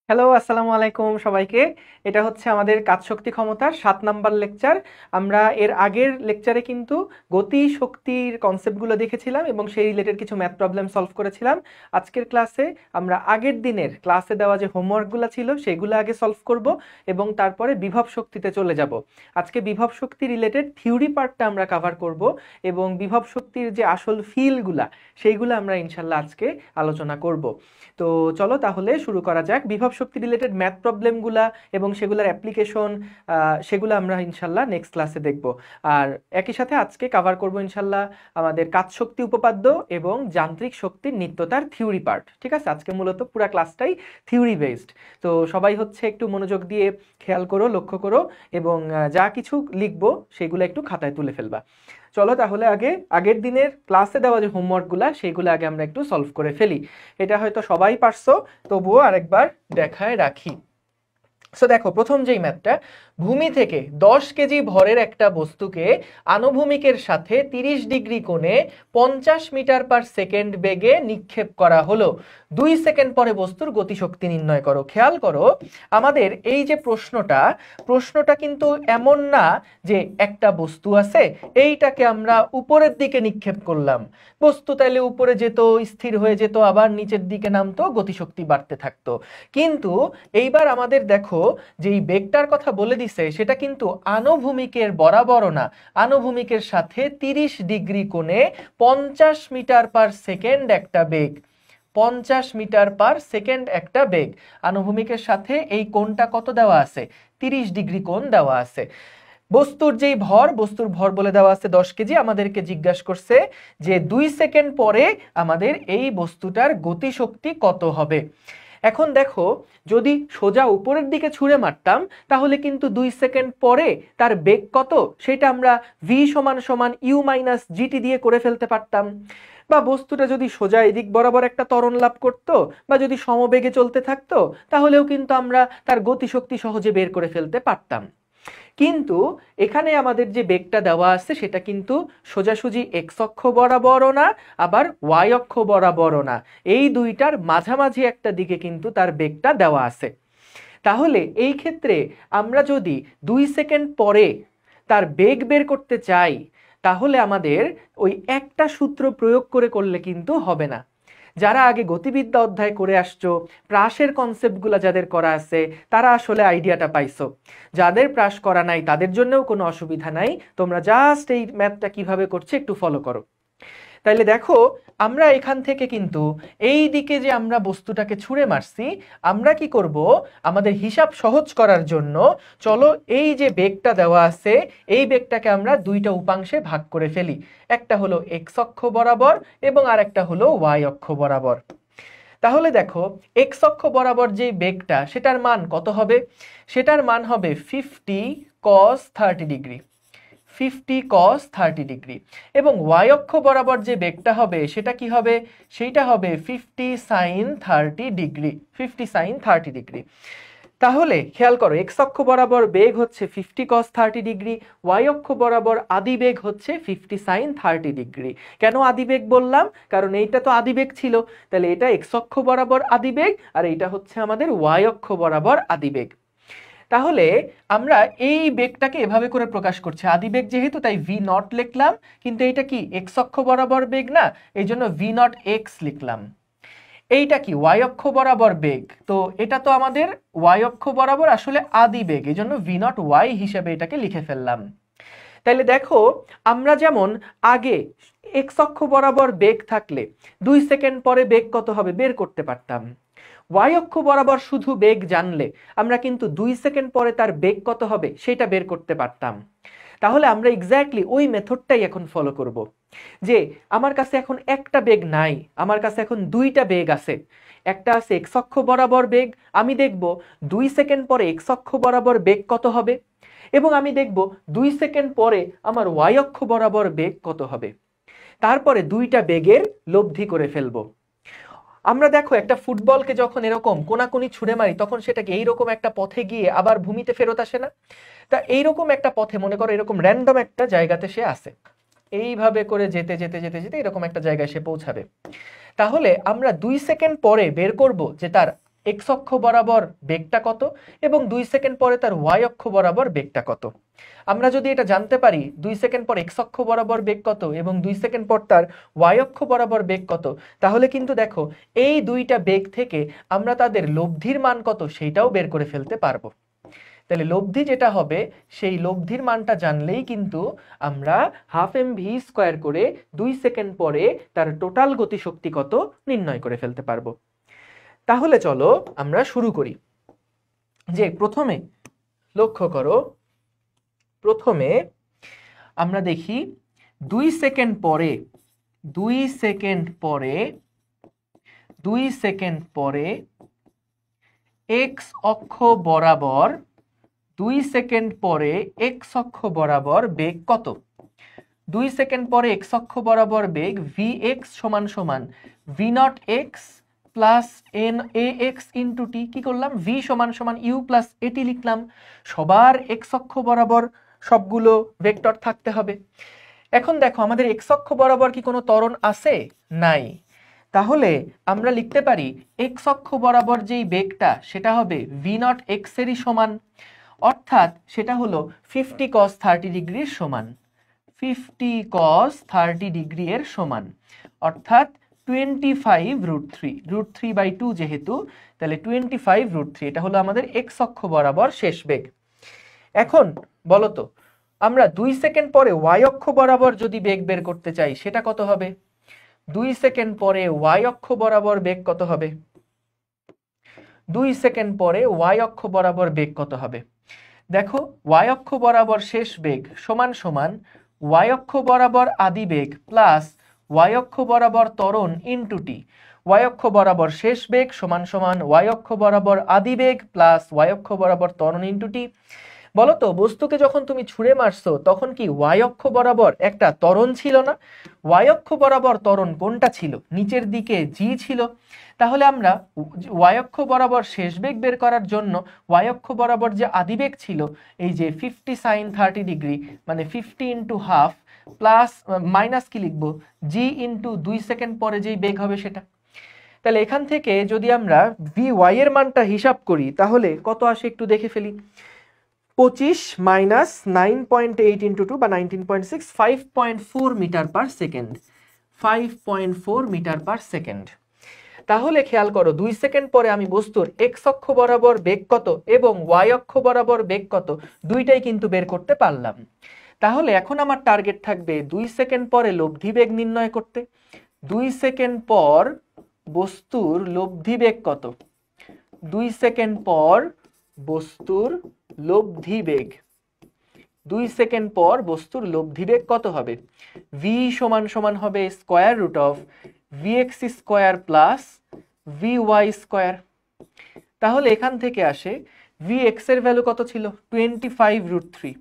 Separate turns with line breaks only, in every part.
Hello, আসসালামু আলাইকুম সবাইকে। এটা হচ্ছে আমাদের কাজ শক্তি ক্ষমতার 7 নাম্বার লেকচার। আমরা এর আগের লেকচারে কিন্তু গতি শক্তির কনসেপ্টগুলো দেখেছিলাম এবং সেই রিলেটেড কিছু ম্যাথ প্রবলেম সলভ করেছিলাম। আজকের ক্লাসে আমরা আগের দিনের ক্লাসে দেওয়া যে হোমওয়ার্কগুলো ছিল সেগুলো আগে সলভ করব এবং তারপরে বিভব শক্তিতে চলে যাব। আজকে বিভব শক্তি রিলেটেড থিওরি পার্টটা আমরা কভার করব এবং বিভব শক্তির যে আসল ফিলগুলা সেইগুলো আমরা ইনশাল্লাহ আজকে আলোচনা করব। তো চলো তাহলে শুরু করা যাক। বিভব শক্তি রিলেটেড ম্যাথ প্রবলেমগুলা এবং সেগুলোর অ্যাপ্লিকেশন সেগুলো আমরা ইনশাল্লাহ নেক্সট ক্লাসে দেখব। আর একই সাথে আজকে কভার করব ইনশাল্লাহ আমাদের কাজ শক্তি উপপাদ্য এবং যান্ত্রিক শক্তির নিত্যতার থিওরি পার্ট। ঠিক আছে, আজকে মূলত পুরো ক্লাসটাই থিওরি বেসড। তো সবাই হচ্ছে একটু মনোযোগ দিয়ে খেয়াল করো, লক্ষ্য করো এবং যা কিছু লিখবো সেগুলো একটু খাতায় তুলে ফেলবা। চলো তাহলে আগের দিনের ক্লাসে দেওয়া যে হোমওয়ার্কগুলো সেইগুলো আগে আমরা একটু সলভ করে ফেলি। এটা হয়তো সবাই পারছো, তবুও আরেকবার দেখায় রাখি। সো দেখো, প্রথম যেই ম্যাথটা, ভূমি থেকে 10 কেজি ভরের একটা বস্তুকে আনুভূমিকের সাথে 30 ডিগ্রি কোণে 50 মিটার পার সেকেন্ড বেগে নিক্ষেপ করা হলো। 2 সেকেন্ড পরে বস্তুর গতিশক্তি নির্ণয় করো। খেয়াল করো, আমাদের এই যে প্রশ্নটা কিন্তু এমন না যে একটা বস্তু আছে, এইটাকে আমরা উপরের দিকে নিক্ষেপ করলাম, বস্তু তাইলে উপরে যেত, স্থির হয়ে যেত, আবার নিচের দিকে নামতো, গতিশক্তি বাড়তে থাকতো। কিন্তু এইবার আমাদের দেখো, যেই বেগটার কথা বলে দিছে সেটা কিন্তু আনুভূমিকের বরাবরও না, আনুভূমিকের সাথে 30 ডিগ্রি কোণে 50 মিটার পার সেকেন্ড একটা বেগ, 50 মিটার পার সেকেন্ড একটা বেগ। আনুভূমিকের সাথে এই কোণটা কত দেওয়া আছে? 30 ডিগ্রি কোণ দেওয়া আছে। বস্তুর যেই ভর, বস্তুর ভর বলে দেওয়া আছে 10 কেজি। আমাদেরকে জিজ্ঞাসা করছে যে 2 সেকেন্ড পরে আমাদের এই বস্তুটার গতিশক্তি কত হবে। এখন দেখো, যদি সোজা উপরের দিকে ছুঁড়ে মারতাম তাহলে কিন্তু 2 সেকেন্ড পরে তার বেগ কত সেটা আমরা v সমান সমান u মাইনাস জিটি দিয়ে করে ফেলতে পারতাম। বা বস্তুটা যদি সোজা এদিক বরাবর একটা ত্বরণ লাভ করত বা যদি সমবেগে চলতে থাকতো তাহলেও কিন্তু আমরা তার গতিশক্তি সহজে বের করে ফেলতে পারতাম। কিন্তু এখানে আমাদের যে বেগটা দেওয়া আছে সেটা কিন্তু সোজাসুজি এক্স অক্ষ বরাবরও না, আবার ওয়াই অক্ষ বরাবরও না, এই দুইটার মাঝামাঝি একটা দিকে কিন্তু তার বেগটা দেওয়া আছে। তাহলে এই ক্ষেত্রে আমরা যদি 2 সেকেন্ড পরে তার বেগ বের করতে চাই তাহলে আমাদের ওই একটা সূত্র প্রয়োগ করলে কিন্তু হবে না। যারা আগে গতিবিদ্যা অধ্যায় করে আসছো, প্রাসের কনসেপ্টগুলো যাদের করা আছে তারা আসলে আইডিয়াটা পাইছো। যাদের প্রাস করা নাই তাদের জন্যও কোনো অসুবিধা নাই, তোমরা জাস্ট এই ম্যাথটা কিভাবে করছে একটু ফলো করো। তাইলে দেখো, আমরা এখান থেকে কিন্তু এই দিকে যে আমরা বস্তুটাকে ছুঁড়ে মারছি, আমরা কি করব, আমাদের হিসাব সহজ করার জন্য চলো এই যে বেগটা দেওয়া আছে এই বেগটাকে আমরা দুইটা উপাংশে ভাগ করে ফেলি। একটা হলো এক্স অক্ষ বরাবর এবং আরেকটা হলো ওয়াই অক্ষ বরাবর। তাহলে দেখো, এক্স অক্ষ বরাবর যে বেগটা সেটার মান কত হবে? সেটার মান হবে 50 cos 30 ডিগ্রি, 50 cos 30 ডিগ্রি। এবং ওয়াই অক্ষ বরাবর যে বেগটা হবে সেটা কি হবে? সেইটা হবে 50 sin 30 ডিগ্রি, 50 sin 30 ডিগ্রি। তাহলে খেয়াল করো, এক্স অক্ষ বরাবর বেগ হচ্ছে 50 cos 30 ডিগ্রি, ওয়াই অক্ষ বরাবর আদি বেগ হচ্ছে 50 sin 30 ডিগ্রি। কেন আদি বেগ বললাম? কারণ এইটা তো আদি বেগ ছিল, তাহলে এটা এক্স অক্ষ বরাবর আদি বেগ আর এইটা হচ্ছে আমাদের ওয়াই অক্ষ বরাবর আদি বেগ। তাহলে আমরা এই বেগটাকে এভাবে করে প্রকাশ করছি, আদি বেগ যেহেতু তাই ভি নট লিখলাম, কিন্তু এইটা কি এক্স অক্ষ বরাবর বেগ না, এই জন্য ভি নট এক্স লিখলাম। এইটা কি ওয়াই অক্ষ বরাবর বেগ, তো এটা তো আমাদের ওয়াই অক্ষ বরাবর আসলে আদি বেগ, এই জন্য ভি নট ওয়াই হিসেবে এটাকে লিখে ফেললাম। তাইলে দেখো, আমরা যেমন আগে এক্স অক্ষ বরাবর বেগ থাকলে 2 সেকেন্ড পরে বেগ কত হবে বের করতে পারতাম, ওয়াই অক্ষ বরাবর শুধু বেগ জানলে আমরা কিন্তু 2 সেকেন্ড পরে তার বেগ কত হবে সেটা বের করতে পারতাম। তাহলে আমরা এক্স্যাক্টলি ওই মেথডটাই এখন ফলো করব, যে আমার কাছে এখন একটা বেগ নাই, আমার কাছে এখন দুইটা বেগ আছে। একটা আছে এক্স অক্ষ বরাবর বেগ, আমি দেখব 2 সেকেন্ড পরে এক্স অক্ষ বরাবর বেগ কত হবে, এবং আমি দেখব 2 সেকেন্ড পরে আমার ওয়াই অক্ষ বরাবর বেগ কত হবে। তারপরে দুইটা বেগের লব্ধি করে ফেলবো। আমরা দেখো, একটা ফুটবলকে যখন এরকম কোনাকুনি ছুঁড়ে মারি তখন সেটাকে এইরকম একটা পথে গিয়ে আবার ভূমিতে ফেরত আসে না? তা এইরকম একটা পথে মনে করো এরকম র্যান্ডম একটা জায়গাতে সে আসে, এইভাবে করে যেতে যেতে যেতে যেতে এরকম একটা জায়গায় সে পৌঁছাবে। তাহলে আমরা 2 সেকেন্ড পরে বের করব যে তার এক্স অক্ষ বরাবর বেগটা কত এবং 2 সেকেন্ড পরে তার ওয়াই অক্ষ বরাবর বেগটা কত। আমরা যদি এটা জানতে পারি 2 সেকেন্ড পর এক্স অক্ষ বরাবর বেগ কত এবং 2 সেকেন্ড পর তার ওয়াই অক্ষ বরাবর বেগ কত, তাহলে কিন্তু দেখো এই দুইটা বেগ থেকে আমরা তাদের লব্ধির মান কত সেইটাও বের করে ফেলতে পারবো। তাহলে লব্ধি যেটা হবে সেই লব্ধির মানটা জানলেই কিন্তু আমরা হাফ mv স্কয়ার করে 2 সেকেন্ড পরে তার টোটাল গতিশক্তি কত নির্ণয় করে ফেলতে পারবো। তাহলে চলো আমরা শুরু করি। যে প্রথমে লক্ষ্য করো, প্রথমে আমরা দেখি 2 সেকেন্ড পরে 2 সেকেন্ড পরে 2 সেকেন্ড পরে এক্স অক্ষ বরাবর 2 সেকেন্ড পরে এক্স অক্ষ বরাবর বেগ কত। 2 সেকেন্ড পরে এক্স অক্ষ বরাবর বেগ vx সমান সমান v naught x plus n a x into t. কি করলাম, v সমান সমান ইউ প্লাস এটি লিখলাম। সবার এক্স অক্ষ বরাবর সবগুলো ভেক্টর থাকতে হবে। এখন দেখো আমাদের এক্স অক্ষ বরাবর কি কোনো ত্বরণ আছে? নাই। তাহলে আমরা লিখতে পারি এক্স অক্ষ বরাবর যেই বেগটা সেটা হবে v নট এক্স এরই সমান, অর্থাৎ সেটা হলো 50 cos 30 ডিগ্রির সমান, 50 cos 30 ডিগ্রি এর সমান, অর্থাৎ 25√3 যেহেতু, তাহলে 25√3 এটা হলো আমাদের এক্স অক্ষ বরাবর শেষ বেগ। এখন বলো তো আমরা 2 সেকেন্ড পরে ওয়াই অক্ষ বরাবর যদি বেগ বের করতে চাই সেটা কত হবে? 2 সেকেন্ড পরে ওয়াই অক্ষ বরাবর বেগ কত হবে? 2 সেকেন্ড পরে ওয়াই অক্ষ বরাবর বেগ কত হবে? দেখো ওয়াই অক্ষ বরাবর শেষ বেগ সমান সমান ওয়াই অক্ষ বরাবর আদি বেগ প্লাস ওয়াই অক্ষ বরাবর ত্বরণ ইন্টু টি। ওয়াই অক্ষ বরাবর শেষ বেগ সমান সমান ওয়াই অক্ষ বরাবর আদি বেগ প্লাস ওয়াই অক্ষ বরাবর ত্বরণ ইন্টু টি। বলো তো বস্তুকে যখন তুমি ছুঁড়ে মারছো তখন কি ওয়াই অক্ষ বরাবর একটা ত্বরণ ছিল না? ওয়াই অক্ষ বরাবর ত্বরণ কোনটা ছিল? নিচের দিকে জি ছিল। তাহলে আমরা ওয়াই অক্ষ বরাবর শেষ বেগ বের করার জন্য ওয়াই অক্ষ বরাবর যে আদিবেগ ছিল এই যে 50 sin 30 ডিগ্রি মানে 50 ইন্টু হাফ প্লাস মাইনাস কি লিখবো জি ইন্টু 2 সেকেন্ড পরে যেই বেগ হবে সেটা। তাহলে এখান থেকে যদি আমরা ভি ওয়াই এর মানটা হিসাব করি তাহলে কত আসে একটু দেখে ফেলি। 25 মাইনাস 9.8 ইন্টু 2 বা 19.6, 5.4 metre per second, 5.4 metre per second. তাহলে খেয়াল করো 2 সেকেন্ড পরে আমি বস্তুর এক্স অক্ষ বরাবর বেগ কত এবং ওয়াই অক্ষ বরাবর বেগ কত দুইটাই কিন্তু বের করতে পারলাম। তাহলে এখন আমার টার্গেট থাকবে 2 সেকেন্ড পরে লব্ধি বেগ নির্ণয় করতে। 2 সেকেন্ড পর বস্তুর লব্ধি বেগ কত? 2 সেকেন্ড পর বস্তুর লব্ধি বেগ, 2 সেকেন্ড পর বস্তুর লব্ধি বেগ কত হবে? v সমান সমান হবে square root of vx square plus vy square. তাহলে এখান থেকে আসে vx এর ভ্যালু কত ছিল? 25√3,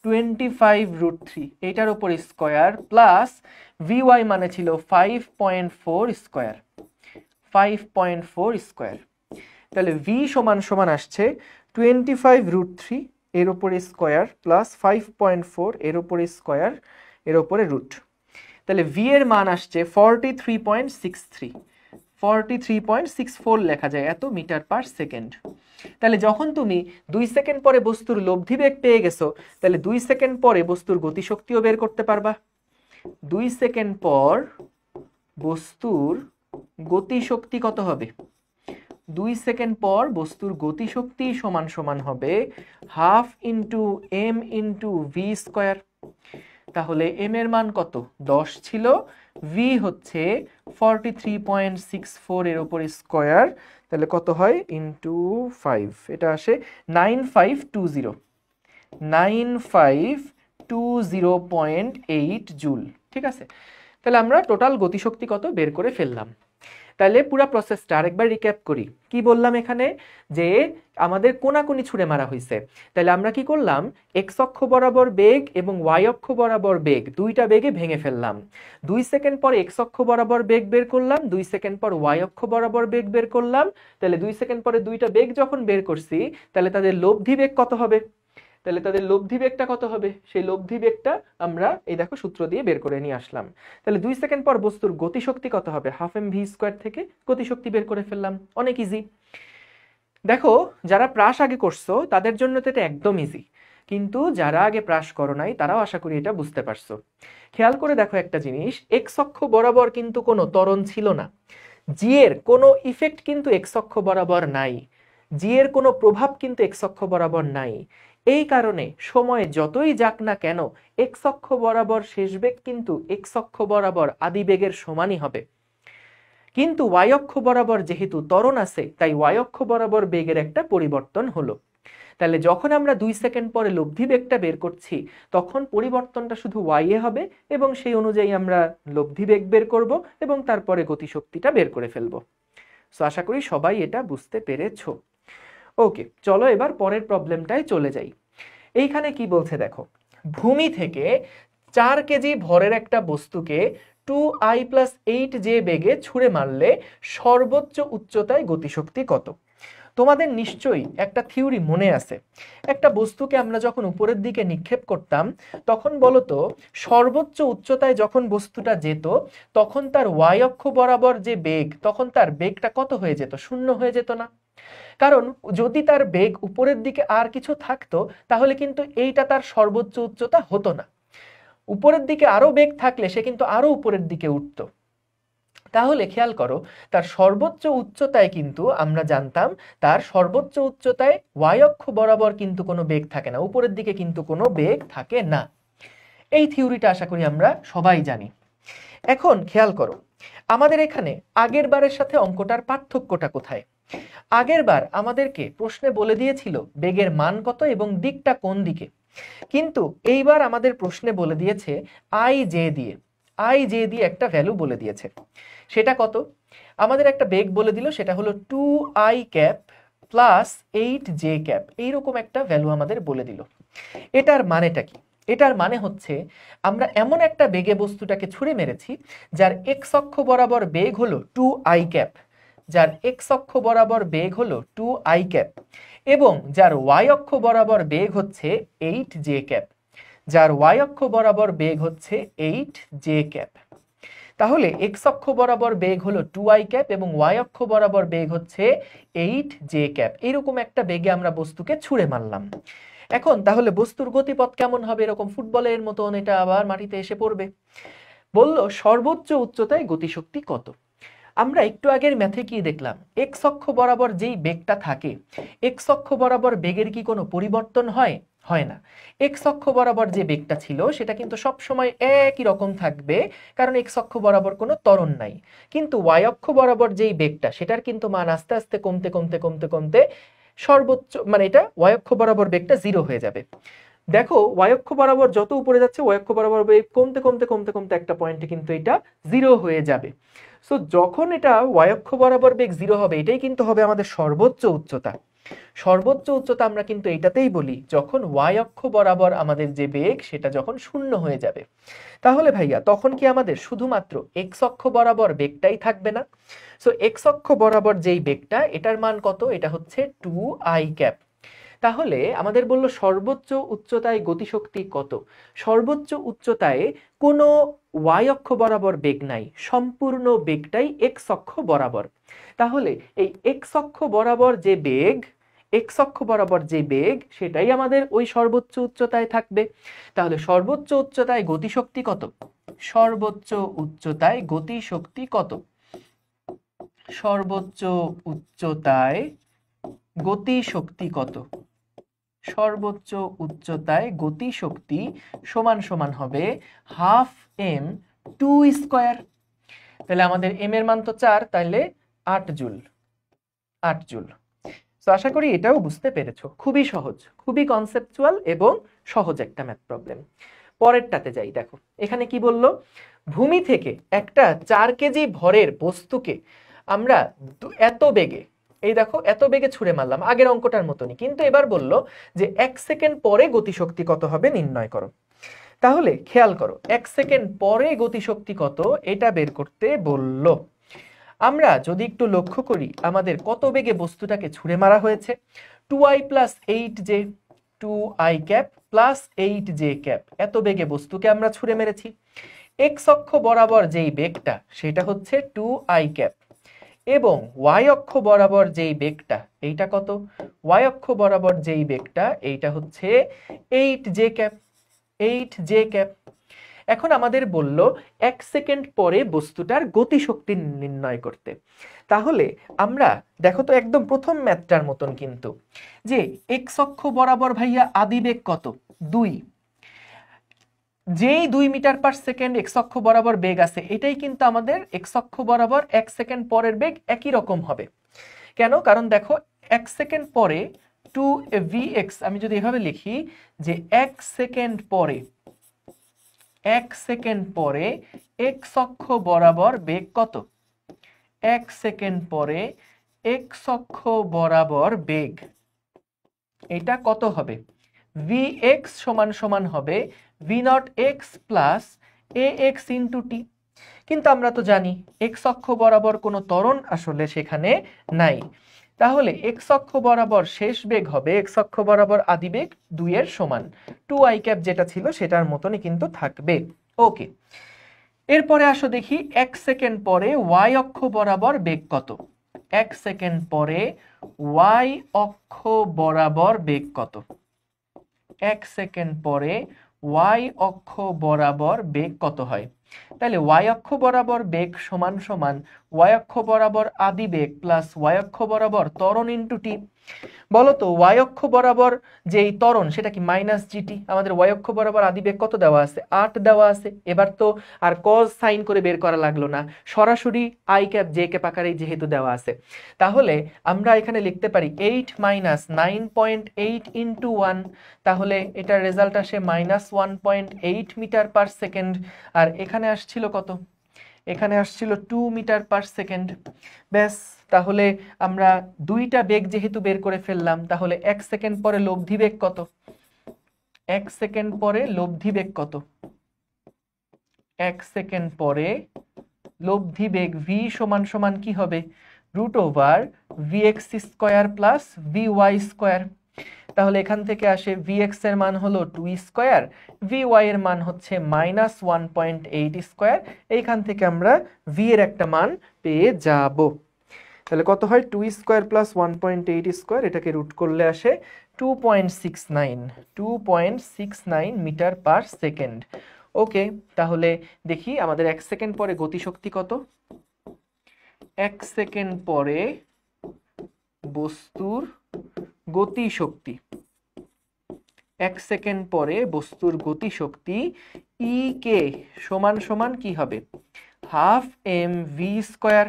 25√3 এটার উপর স্কয়ার প্লাস vy মানে ছিল 5.4 স্কয়ার, 5.4 স্কয়ার। তাহলে v সমান সমান আসছে 25√3 এর উপরে স্কয়ার প্লাস 5.4 এর উপরে স্কয়ার এর উপরে রুট। তাহলে v এর মান আসছে 43.63, 43.64 লেখা যায় এত মিটার পার সেকেন্ড। তাহলে যখন তুমি 2 সেকেন্ড পরে বস্তুর লব্ধি বেগ পেয়ে গেছো তাহলে 2 সেকেন্ড পরে বস্তুর গতিশক্তিও বের করতে পারবা। 2 সেকেন্ড পর বস্তুর গতিশক্তি কত হবে? 2 সেকেন্ড পর বস্তুর গতিশক্তি সমান সমান হবে half into M into V square. তাহলে এম এর মান কত? 10 ছিল, ভি হচ্ছে 43.64 এর উপর স্কয়ার, তাহলে কত হয় ইন্টু 5, এটা আসে 9520, 9520.8 জুল। ঠিক আছে, তাহলে আমরা টোটাল গতিশক্তি কত বের করে ফেললাম। তাহলে পুরো প্রসেসটা আরেকবার রিক্যাপ করি। কি বললাম এখানে? যে আমাদের কোনাকুনি ছুঁড়ে মারা হয়েছে। তাহলে আমরা কি করলাম? এক্স অক্ষ বরাবর বেগ এবং ওয়াই অক্ষ বরাবর বেগ দুইটা বেগে ভেঙে ফেললাম। 2 সেকেন্ড পর এক্স অক্ষ বরাবর বেগ বের করলাম, 2 সেকেন্ড পর ওয়াই অক্ষ বরাবর বেগ বের করলাম। তাহলে 2 সেকেন্ড পরে দুইটা বেগ যখন বের করছি তাহলে তাদের লব্ধি বেগ কত হবে? তাহলে তাদের লব্ধি বেগটা কত হবে? সেই লব্ধি বেগটা আমরা এই দেখো সূত্র দিয়ে বের করে নিয়ে আসলাম। তাহলে 2 সেকেন্ড পর বস্তুর গতিশক্তি কত হবে? হাফ এম ভি স্কোয়ার থেকে গতিশক্তি বের করে ফেললাম, অনেক ইজি। দেখো যারা প্রাস আগে করছো তাদের জন্য তো এটা একদম ইজি, কিন্তু যারা আগে প্রাস করো নাই তারাও আশা করি এটা বুঝতে পারছো। খেয়াল করে দেখো একটা জিনিস, এক্স অক্ষ বরাবর কিন্তু কোনো ত্বরণ ছিল না, জি এর কোনো ইফেক্ট কিন্তু এক্স অক্ষ বরাবর নাই, জি এর কোনো প্রভাব কিন্তু এক্স অক্ষ বরাবর নাই। এই কারণে সময় যতই যাক না কেন এক্স অক্ষ বরাবর শেষ বেগ কিন্তু এক্স অক্ষ বরাবর আদি বেগের সমানই হবে। কিন্তু ওয়াই অক্ষ বরাবর যেহেতু ত্বরণ আছে তাই ওয়াই অক্ষ বরাবর বেগের একটা পরিবর্তন হলো। তাহলে যখন আমরা 2 সেকেন্ড পরে লব্ধি বেগটা বের করছি তখন পরিবর্তনটা শুধু ওয়াই এ হবে এবং সেই অনুযায়ী আমরা লব্ধি বেগ বের করব এবং তারপরে গতিশক্তিটা বের করে ফেলবো। সো আশা করি সবাই এটা বুঝতে পেরেছো। ওকে, চলো এবার পরের প্রবলেমটায় চলে যাই। এইখানে কি বলছে দেখো, ভূমি থেকে 4 কেজি ভরের একটা বস্তুকে 2i+8j বেগে ছুঁড়ে মারলে সর্বোচ্চ উচ্চতায় গতিশক্তি কত? তোমাদের নিশ্চয়ই একটা থিওরি মনে আছে, একটা বস্তুকে আমরা যখন উপরের দিকে নিক্ষেপ করতাম তখন বলতো সর্বোচ্চ উচ্চতায় যখন বস্তুটা যেত তখন তার ওয়াই অক্ষ বরাবর যে বেগ, তখন তার বেগটা কত হয়ে যেত? 0 হয়ে যেত না? কারণ যদি তার বেগ উপরের দিকে আর কিছু থাকতো তাহলে কিন্তু এইটা তার সর্বোচ্চ উচ্চতা হতো না, উপরের দিকে আরো বেগ থাকলে সে কিন্তু আরো উপরের দিকে উঠতো। তাহলে খেয়াল করো তার সর্বোচ্চ উচ্চতায় কিন্তু আমরা জানতাম তার সর্বোচ্চ উচ্চতায় ওয়াই অক্ষ বরাবর কিন্তু কোনো বেগ থাকে না, উপরের দিকে কিন্তু কোনো বেগ থাকে না। এই থিওরিটা আশা করি আমরা সবাই জানি। এখন খেয়াল করো আমাদের এখানে আগের বারের সাথে অঙ্কটার পার্থক্যটা কোথায়? আগের বার আমাদেরকে প্রশ্নে বলে দিয়েছিল বেগের মান কত এবং দিকটা কোন দিকে, কিন্তু এইবার আমাদের প্রশ্নে বলে দিয়েছে আই জে দিয়ে একটা ভ্যালু বলে দিয়েছে। সেটা কত? আমাদের একটা বেগ বলে দিল, সেটা হলো 2i cap plus 8j cap, এইরকম একটা ভ্যালু আমাদের বলে দিল। এটার মানেটা কি? এটার মানে হচ্ছে আমরা এমন একটা বেগে বস্তুটাকে ছুঁড়ে মেরেছি যার এক্স অক্ষ বরাবর বেগ হলো 2i ক্যাপ, যার এক্স অক্ষ বরাবর বেগ হলো 2i ক্যাপ এবং যার ওয়াই অক্ষ বরাবর বেগ হচ্ছে 8j ক্যাপ, যার ওয়াই অক্ষ বরাবর বেগ হচ্ছে 8j ক্যাপ। তাহলে এক্স অক্ষ বরাবর বেগ হলো 2i ক্যাপ এবং ওয়াই অক্ষ বরাবর বেগ হচ্ছে 8j ক্যাপ। এরকম একটা বেগে আমরা বস্তুকে ছুঁড়ে মারলাম। এখন তাহলে বস্তুর গতিপথ কেমন হবে? এরকম ফুটবলের মতন এটা আবার মাটিতে এসে পড়বে। বলল সর্বোচ্চ উচ্চতায় গতিশক্তি কত? আমরা একটু আগের ম্যাথে কি দেখলাম, এক্স অক্ষ বরাবর যেই বেগটা থাকে, এক্স অক্ষ বরাবর বেগের কি কোনো পরিবর্তন হয়? হয় না। এক্স অক্ষ বরাবর যে বেগটা ছিল সেটা কিন্তু সব সময় একই রকম থাকবে, কারণ এক্স অক্ষ বরাবর কোনো ত্বরণ নাই। কিন্তু ওয়াই অক্ষ বরাবর যেই বেগটা সেটার কিন্তু মান আস্তে আস্তে কমতে কমতে কমতে কমতে সর্বোচ্চ মানে এটা ওয়াই অক্ষ বরাবর বেগটা 0 হয়ে যাবে। দেখো ওয়াই অক্ষ বরাবর যত উপরে যাচ্ছে ওয়াই অক্ষ বরাবর বেগ কমতে কমতে কমতে কমতে একটা পয়েন্টে কিন্তু এটা 0 হয়ে যাবে। সো যখন এটা ওয়াই অক্ষ বরাবর বেগ 0 হবে এটাই কিন্তু হবে আমাদের সর্বোচ্চ উচ্চতা। সর্বোচ্চ উচ্চতা আমরা কিন্তু এইটাতেই বলি যখন ওয়াই অক্ষ বরাবর আমাদের যে বেগ সেটা যখন 0 হয়ে যাবে। তাহলে ভাইয়া তখন কি আমাদের শুধুমাত্র এক্স অক্ষ বরাবর বেগটাই থাকবে না? সো এক্স অক্ষ বরাবর যেই বেগটা এটার মান কত? এটা হচ্ছে 2i ক্যাপ। তাহলে আমাদের বললো সর্বোচ্চ উচ্চতায় গতিশক্তি কত? সর্বোচ্চ উচ্চতায় কোনো ওয়াই অক্ষ বরাবর বেগ নাই, সম্পূর্ণ বেগটাই এক্স অক্ষ বরাবর। তাহলে এই এক্স অক্ষ বরাবর যে বেগ, এক্স অক্ষ বরাবর যে বেগ সেটাই আমাদের ওই সর্বোচ্চ উচ্চতায় থাকবে। তাহলে সর্বোচ্চ উচ্চতায় গতিশক্তি কত? সর্বোচ্চ উচ্চতায় গতিশক্তি কত? সর্বোচ্চ উচ্চতায় গতিশক্তি কত? সর্বোচ্চ উচ্চতায় গতিশক্তি সমান সমান হবে হাফ এম 2 স্কয়ার। তাহলে আমাদের এম এর মান তো 4, তাহলে 8 জুল। 8 জুল। তো আশা করি এটাও বুঝতে পেরেছো। খুবই সহজ, খুবই কনসেপচুয়াল এবং সহজ একটা ম্যাথ প্রবলেম। পরেরটাতে যাই। দেখো এখানে কি বললো, ভূমি থেকে একটা 4 কেজি ভরের বস্তুকে আমরা এত বেগে, এই দেখো এত বেগে ছুঁড়ে মারলাম, আগের অঙ্কটার মতনই, কিন্তু এবার বললো যে 1 সেকেন্ড পরে গতিশক্তি কত হবে নির্ণয় করো। তাহলে খেয়াল করো 1 সেকেন্ড পরে গতিশক্তি কত এটা বের করতে বললো। আমরা যদি একটু লক্ষ্য করি আমাদের কত বেগে বস্তুটাকে ছুঁড়ে মারা হয়েছে, 2i+8j। 2i cap plus 8j cap, এত বেগে বস্তুকে আমরা ছুঁড়ে মেরেছি। এক্স অক্ষ বরাবর যেই বেগটা সেটা হচ্ছে 2i ক্যাপ, এবং ওয়াই অক্ষ বরাবর যেই বেগটা এইটা কত, ওয়াই অক্ষ বরাবর যেই বেগটা এইটা হচ্ছে 8j ক্যাপ, 8j ক্যাপ। এখন আমাদের বলল 1 সেকেন্ড পরে বস্তুটার গতিশক্তি নির্ণয় করতে। তাহলে আমরা দেখো তো একদম প্রথম ম্যাথটার মতন, কিন্তু যে এক্স অক্ষ বরাবর ভাইয়া আদিবেগ কত, 2, যেই 2 মিটার পার সেকেন্ড এক্স অক্ষ বরাবর বেগ আছে এটাই কিন্তু আমাদের এক্স অক্ষ বরাবর 1 সেকেন্ড পরের বেগ একই রকম হবে। কেন? কারণ দেখো 1 সেকেন্ড পরে 2vx, আমি যদি এভাবে লিখি যে 1 সেকেন্ড পরে 1 সেকেন্ড পরে এক্স অক্ষ বরাবর বেগ কত, 1 সেকেন্ড পরে এক্স অক্ষ বরাবর বেগ এটা কত হবে, vx সমান সমান হবে v naught x plus ax into t. কিন্তু আমরা তো জানি এক্স অক্ষ বরাবর কোনো ত্বরণ আসলে সেখানে নাই, তাহলে এক্স অক্ষ বরাবর শেষ বেগ হবে এক্স অক্ষ বরাবর আদি বেগ 2 এর সমান, 2i ক্যাপ যেটা ছিল সেটার মতনই কিন্তু থাকবে। ওকে, এরপরে আসো দেখি 1 সেকেন্ড পরে ওয়াই অক্ষ বরাবর বেগ কত, 1 সেকেন্ড পরে ওয়াই অক্ষ বরাবর বেগ কত, 1 সেকেন্ড পরে ওয়াই অক্ষ বরাবর বেগ কত হয়। তাহলে ওয়াই অক্ষ বরাবর বেগ সমান সমান ওয়াই অক্ষ বরাবর আদি বেগ প্লাস ওয়াই অক্ষ বরাবর ত্বরণ ইন্টু টি। বলো তো ওয়াই অক্ষ বরাবর যেই ত্বরণ সেটা কি মাইনাস জিটি, আমাদের ওয়াই অক্ষ বরাবর আদি বেগ কত দেওয়া আছে, 8 দেওয়া আছে। এবার তো আর কজ সাইন করে বের করা লাগলো না, সরাসরি আই ক্যাপ জে ক্যাপ আকারে যেহেতু দেওয়া আছে, তাহলে আমরা এখানে লিখতে পারি 8 মাইনাস 9.8 ইন্টু 1, তাহলে এটার রেজাল্ট আসে মাইনাস 1.8 মিটার পার সেকেন্ড। আর এখানে আসছিল কত, এখানে আসছিল 2 মিটার পার সেকেন্ড। ব্যাস, তাহলে আমরা দুইটা বেগ যেহেতু বের করে ফেললাম, তাহলে 1 সেকেন্ড পরে লব্ধি বেগ কত, 1 সেকেন্ড পরে লব্ধি বেগ কত, 1 সেকেন্ড পরে লব্ধি বেগ v সমান সমান কি হবে, root over vx square plus vy square. তাহলে এখান থেকে আসে vx এর মান হলো 2 স্কয়ার, vy এর মান হচ্ছে মাইনাস 1.8 স্কয়ার। এইখান থেকে আমরা v এর একটা মান পেয়ে যাব। তাহলে কত হয়, 2 স্কয়ার প্লাস 1.8 স্কয়ার, এটাকে রুট করলে আসে 2.69 মিটার পার সেকেন্ড। ওকে, তাহলে দেখি আমাদের 1 সেকেন্ড পরে গতিশক্তি কত, 1 সেকেন্ড পরে বস্তুর গতিশক্তি, 1 সেকেন্ড পরে বস্তুর গতিশক্তি ই কে সমান সমান কি হবে, হাফ এম ভি স্কয়ার।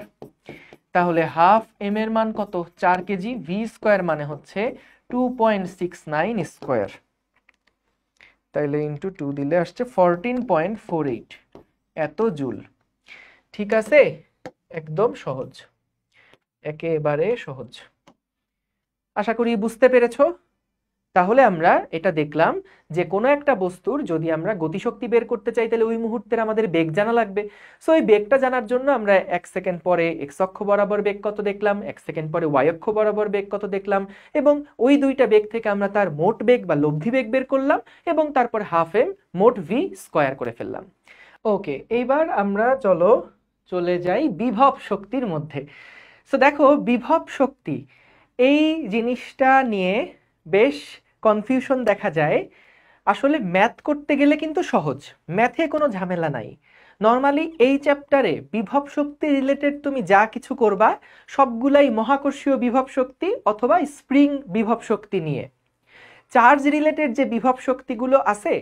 তাহলে হাফ এম এর মান কত, 4 কেজি, ভি স্কয়ার মানে হচ্ছে 2.69 স্কয়ার, তাইলে ইন্টু 2 দিলে আসছে 14.48 এত জুল। ঠিক আছে, একদম সহজ, একেবারে সহজ। আশা করি বুঝতে পেরেছো। তাহলে আমরা এটা দেখলাম যে কোনো একটা বস্তুর যদি আমরা গতিশক্তি বের করতে চাই তাহলে ওই মুহূর্তের আমাদের বেগ জানা লাগবে। সো এই বেগটা জানার জন্য আমরা 1 সেকেন্ড পরে এক্স অক্ষ বরাবর বেগ কত দেখলাম, 1 সেকেন্ড পরে ওয়াই অক্ষ বরাবর বেগ কত দেখলাম, এবং ওই দুইটা বেগ থেকে আমরা তার মোট বেগ বা লব্ধি বেগ বের করলাম, এবং তারপর হাফ এম মোট ভি স্কয়ার করে ফেললাম। ওকে, এইবার আমরা চলে যাই বিভব শক্তির মধ্যে। সো দেখো বিভব শক্তি এই জিনিসটা নিয়ে বেশ কনফিউশন দেখা যায়। আসলে ম্যাথ করতে গেলে কিন্তু সহজ, ম্যাথে কোনো ঝামেলা নাই। নর্মালি এই চ্যাপ্টারে বিভব শক্তি রিলেটেড তুমি যা কিছু করবা সবগুলাই মহাকর্ষীয় বিভব শক্তি অথবা স্প্রিং বিভব শক্তি নিয়ে। চার্জ রিলেটেড যে বিভব শক্তিগুলো আছে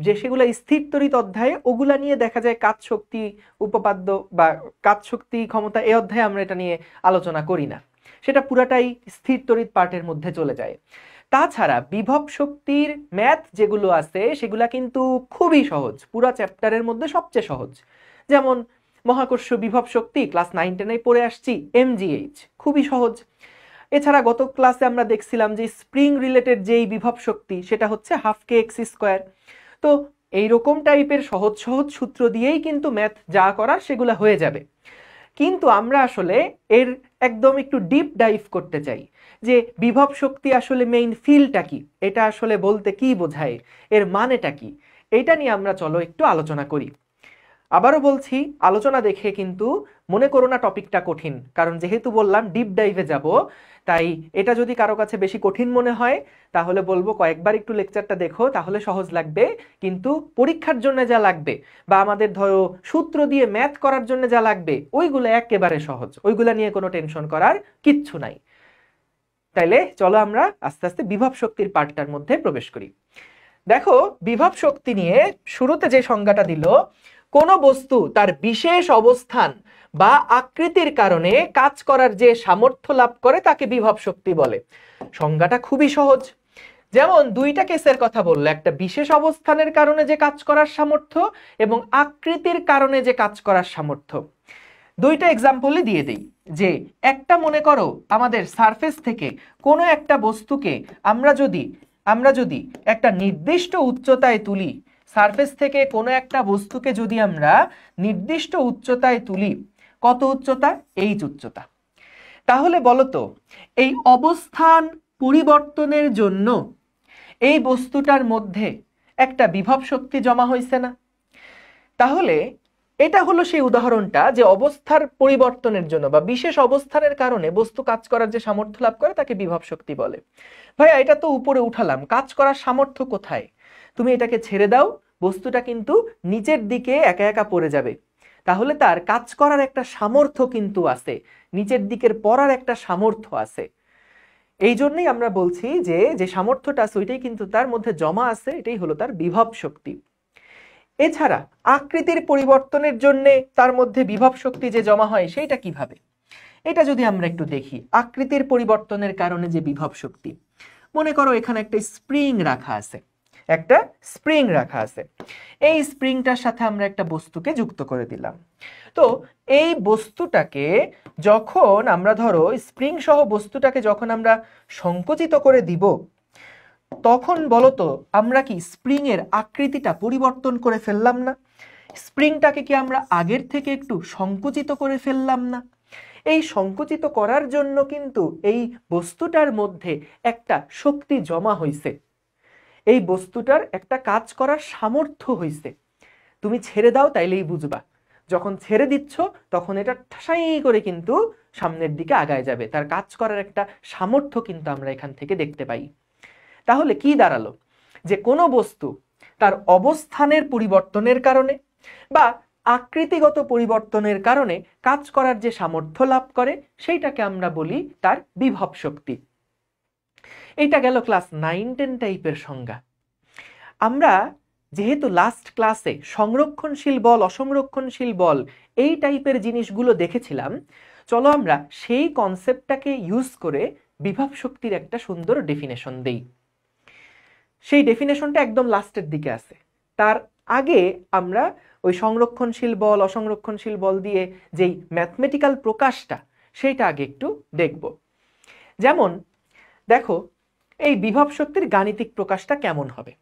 যে সেগুলো স্থির তড়িৎ অধ্যায়ে, ওগুলা নিয়ে দেখা যায় কাজ শক্তি উপপাদ্য বা কাজ শক্তি ক্ষমতা এই অধ্যায়ে আমরা এটা নিয়ে আলোচনা করি না, সেটা পুরাটাই স্থির তড়িৎ পার্টের মধ্যে চলে যায়। তাছাড়া বিভব শক্তির ম্যাথ যেগুলো আছে সেগুলা কিন্তু খুবই সহজ, পুরো চ্যাপ্টারের মধ্যে সবচেয়ে সহজ। যেমন মহাকর্ষ বিভব শক্তি ক্লাস 9-10 পড়ে আসছি, এমজিএইচ, খুবই সহজ। এছাড়া গত ক্লাসে আমরা দেখছিলাম যে স্প্রিং রিলেটেড যেই বিভব শক্তি সেটা হচ্ছে হাফ কে এক্স স্কয়ার। তো এইরকম টাইপের সহজ সহজ সূত্র দিয়েই কিন্তু ম্যাথ যা করার সেগুলো হয়ে যাবে। কিন্তু আমরা আসলে এর একদম একটু ডিপ ডাইভ করতে চাই যে বিভব শক্তি আসলে মেইন ফিলটা কি, এটা আসলে বলতে কি বোঝায়, এর মানেটা কি, এটা নিয়ে আমরা চলো একটু আলোচনা করি। আবারও বলছি, আলোচনা দেখে কিন্তু মনে করো না টপিকটা কঠিন, কারণ যেহেতু বললাম ডিপ ডাইভে যাব, তাই এটা যদি কারো কাছে বেশি কঠিন মনে হয় তাহলে বলবো কয়েকবার একটু লেকচারটা দেখো, তাহলে সহজ লাগবে। কিন্তু পরীক্ষার জন্য যা লাগবে বা আমাদের ধরো সূত্র দিয়ে ম্যাথ করার জন্য যা লাগবে ওইগুলো একেবারে সহজ, ওইগুলা নিয়ে কোনো টেনশন করার কিচ্ছু নাই। তাইলে চলো আমরা আস্তে আস্তে বিভব শক্তির পার্টটার মধ্যে প্রবেশ করি। দেখো, বিভব শক্তি নিয়ে শুরুতে যে সংজ্ঞাটা দিল, কোন বস্তু তার বিশেষ অবস্থান বা আকৃতির কারণে কাজ করার যে সামর্থ্য লাভ করে তাকে বিভব শক্তি বলে। সংজ্ঞাটা খুবই সহজ। যেমন দুইটা কেসের কথা বললো, একটা বিশেষ অবস্থানের কারণে যে কাজ করার সামর্থ্য এবং আকৃতির কারণে যে কাজ করার সামর্থ্য। দুইটা এক্সাম্পলই দিয়ে দেই। যে একটা মনে করো আমাদের সারফেস থেকে কোনো একটা বস্তুকে আমরা যদি একটা নির্দিষ্ট উচ্চতায় তুলি, সারফেস থেকে কোনো একটা বস্তুকে যদি আমরা নির্দিষ্ট উচ্চতায় তুলি, কত উচ্চতা? এইচ উচ্চতা, তাহলে বলো তো এই অবস্থান পরিবর্তনের জন্য এই বস্তুটার মধ্যে একটা বিভব শক্তি জমা হয়েছে না? তাহলে এটা হলো সেই উদাহরণটা যে অবস্থার পরিবর্তনের জন্য বা বিশেষ অবস্থানের কারণে বস্তু কাজ করার যে সামর্থ্য লাভ করে তাকে বিভব শক্তি বলে। ভাইয়া এটা তো উপরে উঠালাম, কাজ করার সামর্থ্য কোথায়? তুমি এটাকে ছেড়ে দাও, বস্তুটা কিন্তু নিচের দিকে একা একা পড়ে যাবে। তাহলে তার কাজ করার একটা সামর্থ্য কিন্তু আছে, নিচের দিকের পড়ার একটা সামর্থ্য আছে। এই জন্যই আমরা বলছি যে যে সামর্থ্যটা আছে ওইটাই কিন্তু তার মধ্যে জমা আছে, এটাই হলো তার বিভব শক্তি। এছাড়া আকৃতির পরিবর্তনের জন্য তার মধ্যে বিভব শক্তি যে জমা হয় সেইটা কিভাবে, এটা যদি আমরা একটু দেখি। আকৃতির পরিবর্তনের কারণে যে বিভব শক্তি, মনে করো এখানে একটা স্প্রিং রাখা আছে, এই স্প্রিংটার সাথে আমরা একটা বস্তুকে যুক্ত করে দিলাম। তো এই বস্তুটাকে যখন আমরা ধরো স্প্রিং সহ বস্তুটাকে যখন আমরা সংকুচিত করে দিব, তখন বলতো আমরা কি স্প্রিং এর আকৃতিটা পরিবর্তন করে ফেললাম না? স্প্রিংটাকে কি আমরা আগের থেকে একটু সংকুচিত করে ফেললাম না? এই সংকুচিত করার জন্য কিন্তু এই বস্তুটার মধ্যে একটা শক্তি জমা হইছে, এই বস্তুটার একটা কাজ করার সামর্থ্য হইছে। তুমি ছেড়ে দাও তাইলেই বুঝবা, যখন ছেড়ে দিচ্ছ তখন এটা ঠাসাই করে কিন্তু সামনের দিকে আগায় যাবে, তার কাজ করার একটা সামর্থ্য কিন্তু আমরা এখান থেকে দেখতে পাই। তাহলে কি দাঁড়ালো? যে কোনো বস্তু তার অবস্থানের পরিবর্তনের কারণে বা আকৃতিগত পরিবর্তনের কারণে কাজ করার যে সামর্থ্য লাভ করে সেইটাকে আমরা বলি তার বিভব শক্তি। এইটা গেল ক্লাস 9-10 টাইপের সংজ্ঞা। আমরা যেহেতু লাস্ট ক্লাসে সংরক্ষণশীল বল, অসংরক্ষণশীল বল এই টাইপের জিনিসগুলো দেখেছিলাম, চলো আমরা সেই কনসেপ্টটাকে ইউজ করে বিভব শক্তির একটা সুন্দর ডেফিনেশন দেই। সেই ডেফিনেশনটা একদম লাস্টের দিকে আছে, তার আগে আমরা ওই সংরক্ষণশীল বল অসংরক্ষণশীল বল দিয়ে যেই ম্যাথমেটিক্যাল প্রকাশটা সেইটা আগে একটু দেখব। যেমন দেখো, এই বিভব শক্তির গাণিতিক প্রকাশটা কেমন হবে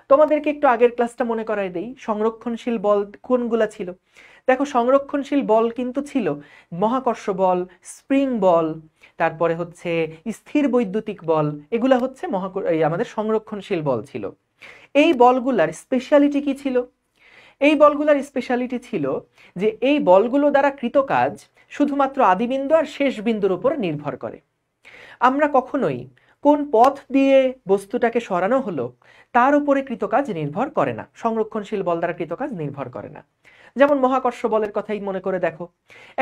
তোমাদেরকে একটু আগের ক্লাসটা মনে করাই দেই। সংরক্ষণশীল বল কোনগুলা ছিল? দেখো, সংরক্ষণশীল বল কিন্তু ছিল মহাকর্ষ বল, স্প্রিং বল, তারপরে হচ্ছে স্থির বৈদ্যুতিক বল, এগুলা হচ্ছে আমাদের সংরক্ষণশীল বল ছিল। এই বলগুলার স্পেশালিটি কি ছিল? এই বলগুলার স্পেশালিটি ছিল যে এই বলগুলো দ্বারা কৃত কাজ শুধুমাত্র আদিবিন্দু আর শেষ বিন্দুর উপর নির্ভর করে। আমরা কখনোই কোন পথ দিয়ে বস্তুটাকে সরানো হলো তার উপরে কৃতকাজ নির্ভর করে না, সংরক্ষণশীল বল দ্বারা কৃতকাজ নির্ভর করে না। যেমন মহাকর্ষ বলের কথাই মনে করে দেখো,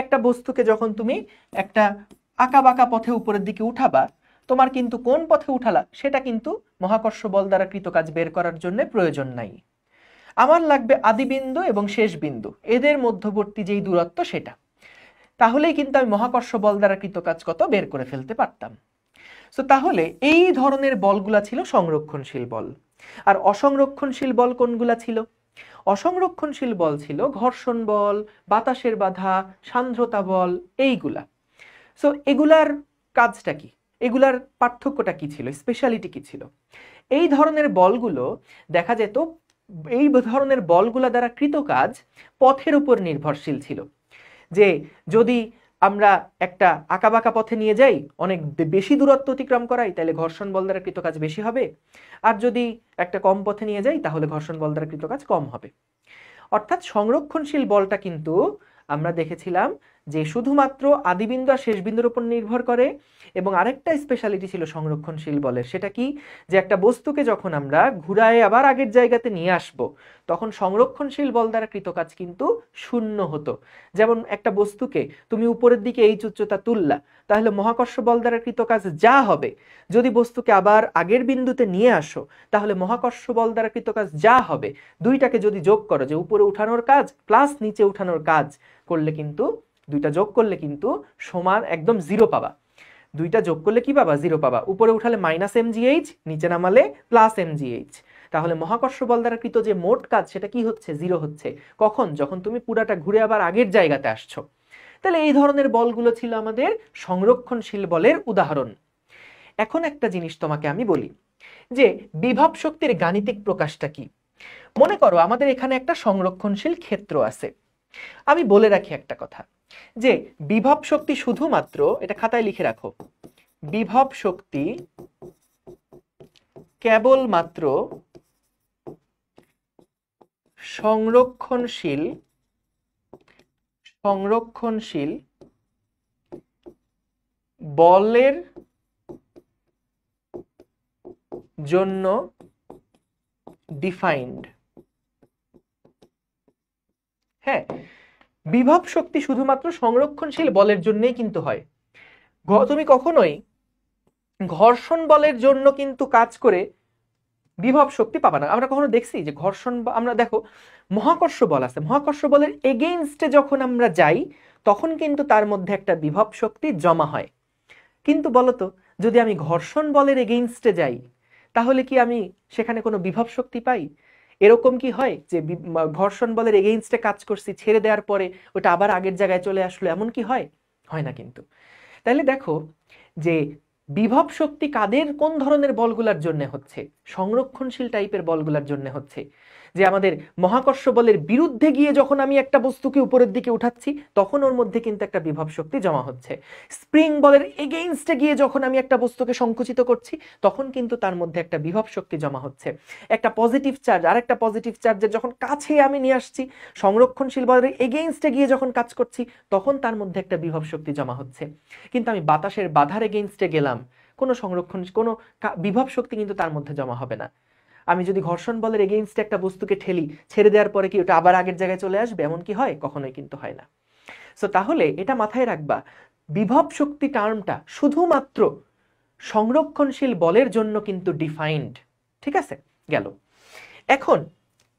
একটা বস্তুকে যখন তুমি একটা আঁকা বাঁকা পথে উপরের দিকে উঠাবা, তোমার কিন্তু কোন পথে উঠালা সেটা কিন্তু মহাকর্ষ বল দ্বারা কৃতকাজ বের করার জন্য প্রয়োজন নাই। আমার লাগবে আদিবিন্দু এবং শেষ বিন্দু, এদের মধ্যবর্তী যেই দূরত্ব সেটা, তাহলেই কিন্তু আমি মহাকর্ষ বল দ্বারা কৃতকাজ কত বের করে ফেলতে পারতাম। সো তাহলে এই ধরনের বলগুলা ছিল সংরক্ষণশীল বল। আর অসংরক্ষণশীল বল কোনগুলা ছিল? অসংরক্ষণশীল বল ছিল ঘর্ষণ বল, বাতাসের বাধা, সান্দ্রতা বল, এইগুলা। সো এগুলার কাজটা কি, এগুলার পার্থক্যটা কি ছিল, স্পেশালিটি কি ছিল? এই ধরনের বলগুলো দেখা যেত, এই ধরনের বলগুলা দ্বারা কৃত কাজ পথের উপর নির্ভরশীল ছিল। যে যদি আমরা একটা আঁকাবাঁকা পথে নিয়ে যাই, অনেক বেশি দূরত্ব অতিক্রম করাই, তাহলে ঘর্ষণ বল দ্বারা কৃত কাজ বেশি হবে, আর যদি একটা কম পথে নিয়ে যাই তাহলে ঘর্ষণ বল দ্বারা কৃত কাজ কম হবে। অর্থাৎ সংরক্ষণশীল বলটা কিন্তু আমরা দেখেছিলাম যে শুধুমাত্র আদিবিন্দু আর শেষ বিন্দুর উপর নির্ভর করে, এবং আরেকটা স্পেশালিটি ছিল সংরক্ষণশীল বলের, সেটা কি, যে একটা বস্তুকে যখন আমরা ঘুরায় আবার আগের জায়গাতে নিয়ে আসব তখন সংরক্ষণশীল বল দ্বারা কৃত কাজ কিন্তু শূন্য হতো। যেমন একটা বস্তুকে তুমি উপরের দিকে এই উচ্চতা তুললা, তাহলে মহাকর্ষ বল দ্বারা কৃত কাজ যা হবে, যদি বস্তুকে আবার আগের বিন্দুতে নিয়ে আসো তাহলে মহাকর্ষ বল দ্বারা কৃত কাজ যা হবে, দুইটাকে যদি যোগ করো, যে উপরে উঠানোর কাজ প্লাস নিচে উঠানোর কাজ করলে কিন্তু, দুইটা যোগ করলে কিন্তু সমান একদম জিরো পাবা। দুইটা যোগ করলে কি পাবা? জিরো পাবা। উপরে উঠালে মাইনাস mgh, নিচে নামালে প্লাস mgh। তাহলে মহাকর্ষ বল দ্বারা কৃত যে মোট কাজ সেটা কি হচ্ছে? জিরো হচ্ছে। কখন? যখন তুমি পুরাটা ঘুরে আবার আগের জায়গাতে আসছো। তাহলে এই ধরনের বলগুলো ছিল আমাদের সংরক্ষণশীল বলের উদাহরণ। এখন একটা জিনিস তোমাকে আমি বলি যে বিভব শক্তির গাণিতিক প্রকাশটা কি। মনে করো আমাদের এখানে একটা সংরক্ষণশীল ক্ষেত্র আছে। আমি বলে রাখি একটা কথা, যে বিভব শক্তি শুধুমাত্র, এটা খাতায় লিখে রাখো, বিভব শক্তি কেবলমাত্র সংরক্ষণশীল বলের জন্য ডিফাইন্ড। হ্যাঁ, বিভব শক্তি শুধুমাত্র সংরক্ষণশীল বলের জন্যই কিন্তু হয়। তুমি কখনোই ঘর্ষণ বলের জন্য কিন্তু কাজ করে বিভব শক্তি পাবা না। আমরা কখনো দেখছি যে ঘর্ষণ, আমরা দেখো মহাকর্ষ বল আছে, মহাকর্ষ বলের এগেইনস্টে যখন আমরা যাই তখন কিন্তু তার মধ্যে একটা বিভব শক্তি জমা হয়। কিন্তু বলতো যদি আমি ঘর্ষণ বলের এগেইনস্টে যাই তাহলে কি আমি সেখানে কোনো বিভব শক্তি পাই? এরকম কি হয় যে ঘর্ষণ বলের এগেইনস্টে কাজ করছি, ছেড়ে দেওয়ার পরে ওটা আবার আগের জায়গায় চলে আসলো, এমন কি হয়? হয় না কিন্তু। তাহলে দেখো যে বিভব শক্তি কাদের, কোন ধরনের বলগুলোর জন্য হচ্ছে? সংরক্ষণশীল টাইপের বলগুলোর জন্য হচ্ছে। যে আমাদের মহাকর্ষ বলের বিরুদ্ধে গিয়ে যখন আমি একটা বস্তুকে উপরের দিকে উঠাচ্ছি তখন ওর মধ্যে কিন্তু একটা বিভব শক্তি জমা হচ্ছে। স্প্রিং বলের এগেইনস্টে গিয়ে যখন আমি একটা বস্তুকে সংকুচিত করছি তখন কিন্তু তার মধ্যে একটা বিভব শক্তি জমা হচ্ছে। একটা পজিটিভ চার্জ আর একটা পজিটিভ চার্জের যখন কাছে আমি নিয়ে আসছি, সংরক্ষণশীল বলের এগেইনস্টে গিয়ে যখন কাজ করছি তখন তার মধ্যে একটা বিভব শক্তি জমা হচ্ছে। কিন্তু আমি বাতাসের বাধার এগেইনস্টে গেলাম, কোনো বিভব শক্তি কিন্তু তার মধ্যে জমা হবে না। আমি যদি ঘর্ষণ বলের এগেইনস্টে একটা বস্তুকে ঠেলি, ছেড়ে দেওয়ার পরে কি ওটা আবার আগের জায়গায় চলে আসবে? এমন কি হয়? কখনোই কিন্তু হয় না। সো তাহলে এটা মাথায় রাখবা, বিভব শক্তি টার্মটা শুধুমাত্র সংরক্ষণশীল বলের জন্য কিন্তু ডিফাইন্ড। ঠিক আছে, গেল। এখন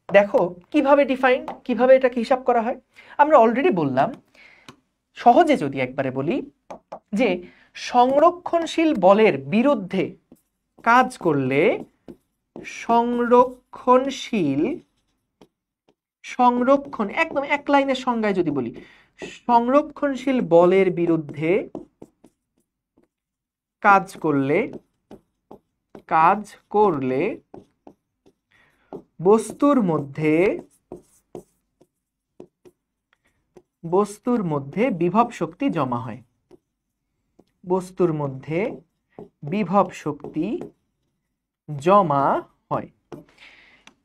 দেখো কিভাবে ডিফাইন্ড, কিভাবে এটাকে হিসাব করা হয়। আমরা অলরেডি বললাম, সহজে যদি একবারে বলি, যে সংরক্ষণশীল বলের বিরুদ্ধে কাজ করলে সংরক্ষণ একদম এক লাইনের সংজ্ঞায় যদি বলি, সংরক্ষণশীল বলের বিরুদ্ধে কাজ করলে বস্তুর মধ্যে বিভব শক্তি জমা হয়। বস্তুর মধ্যে বিভব শক্তি জমা হয়।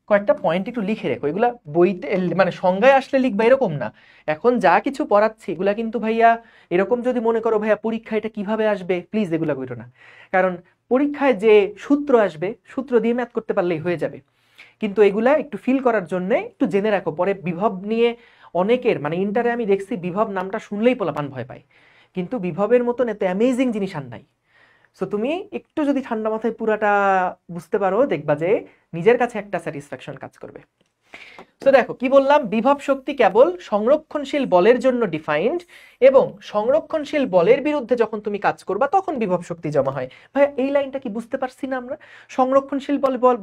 কয়েকটা পয়েন্ট একটু লিখে রেখো, এগুলা বইতে মানে সংজ্ঞায় আসলে লিখবা এরকম না। এখন যা কিছু পড়াচ্ছি এগুলা কিন্তু ভাইয়া এরকম যদি মনে করো ভাইয়া পরীক্ষা এটা কিভাবে আসবে, প্লিজ এগুলা করো না। কারণ পরীক্ষায় যে সূত্র আসবে, সূত্র দিয়ে ম্যাথ করতে পারলেই হয়ে যাবে। কিন্তু এগুলা একটু ফিল করার জন্য একটু জেনে রাখো। পরে বিভব নিয়ে অনেকের মানে ইন্টারে আমি দেখছি বিভব নামটা শুনলেই পোলাপান ভয় পায়, কিন্তু বিভবের মতন এত অ্যামেজিং জিনিস আর নাই। সো তুমি একটু যদি ঠান্ডা মাথায় পুরাটা বুঝতে পারো, দেখবা যে নিজের কাছে একটা স্যাটিসফ্যাকশন কাজ করবে। তো দেখো কি বললাম, বিভব শক্তি কেবল সংরক্ষণশীল বলের জন্য ডিফাইন্ড, এবং সংরক্ষণশীল বলের বিরুদ্ধে যখন তুমি কাজ করবা তখন বিভব শক্তি জমা হয়। ভাই এই লাইনটা কি বুঝতে পারছি না আমরা? সংরক্ষণশীল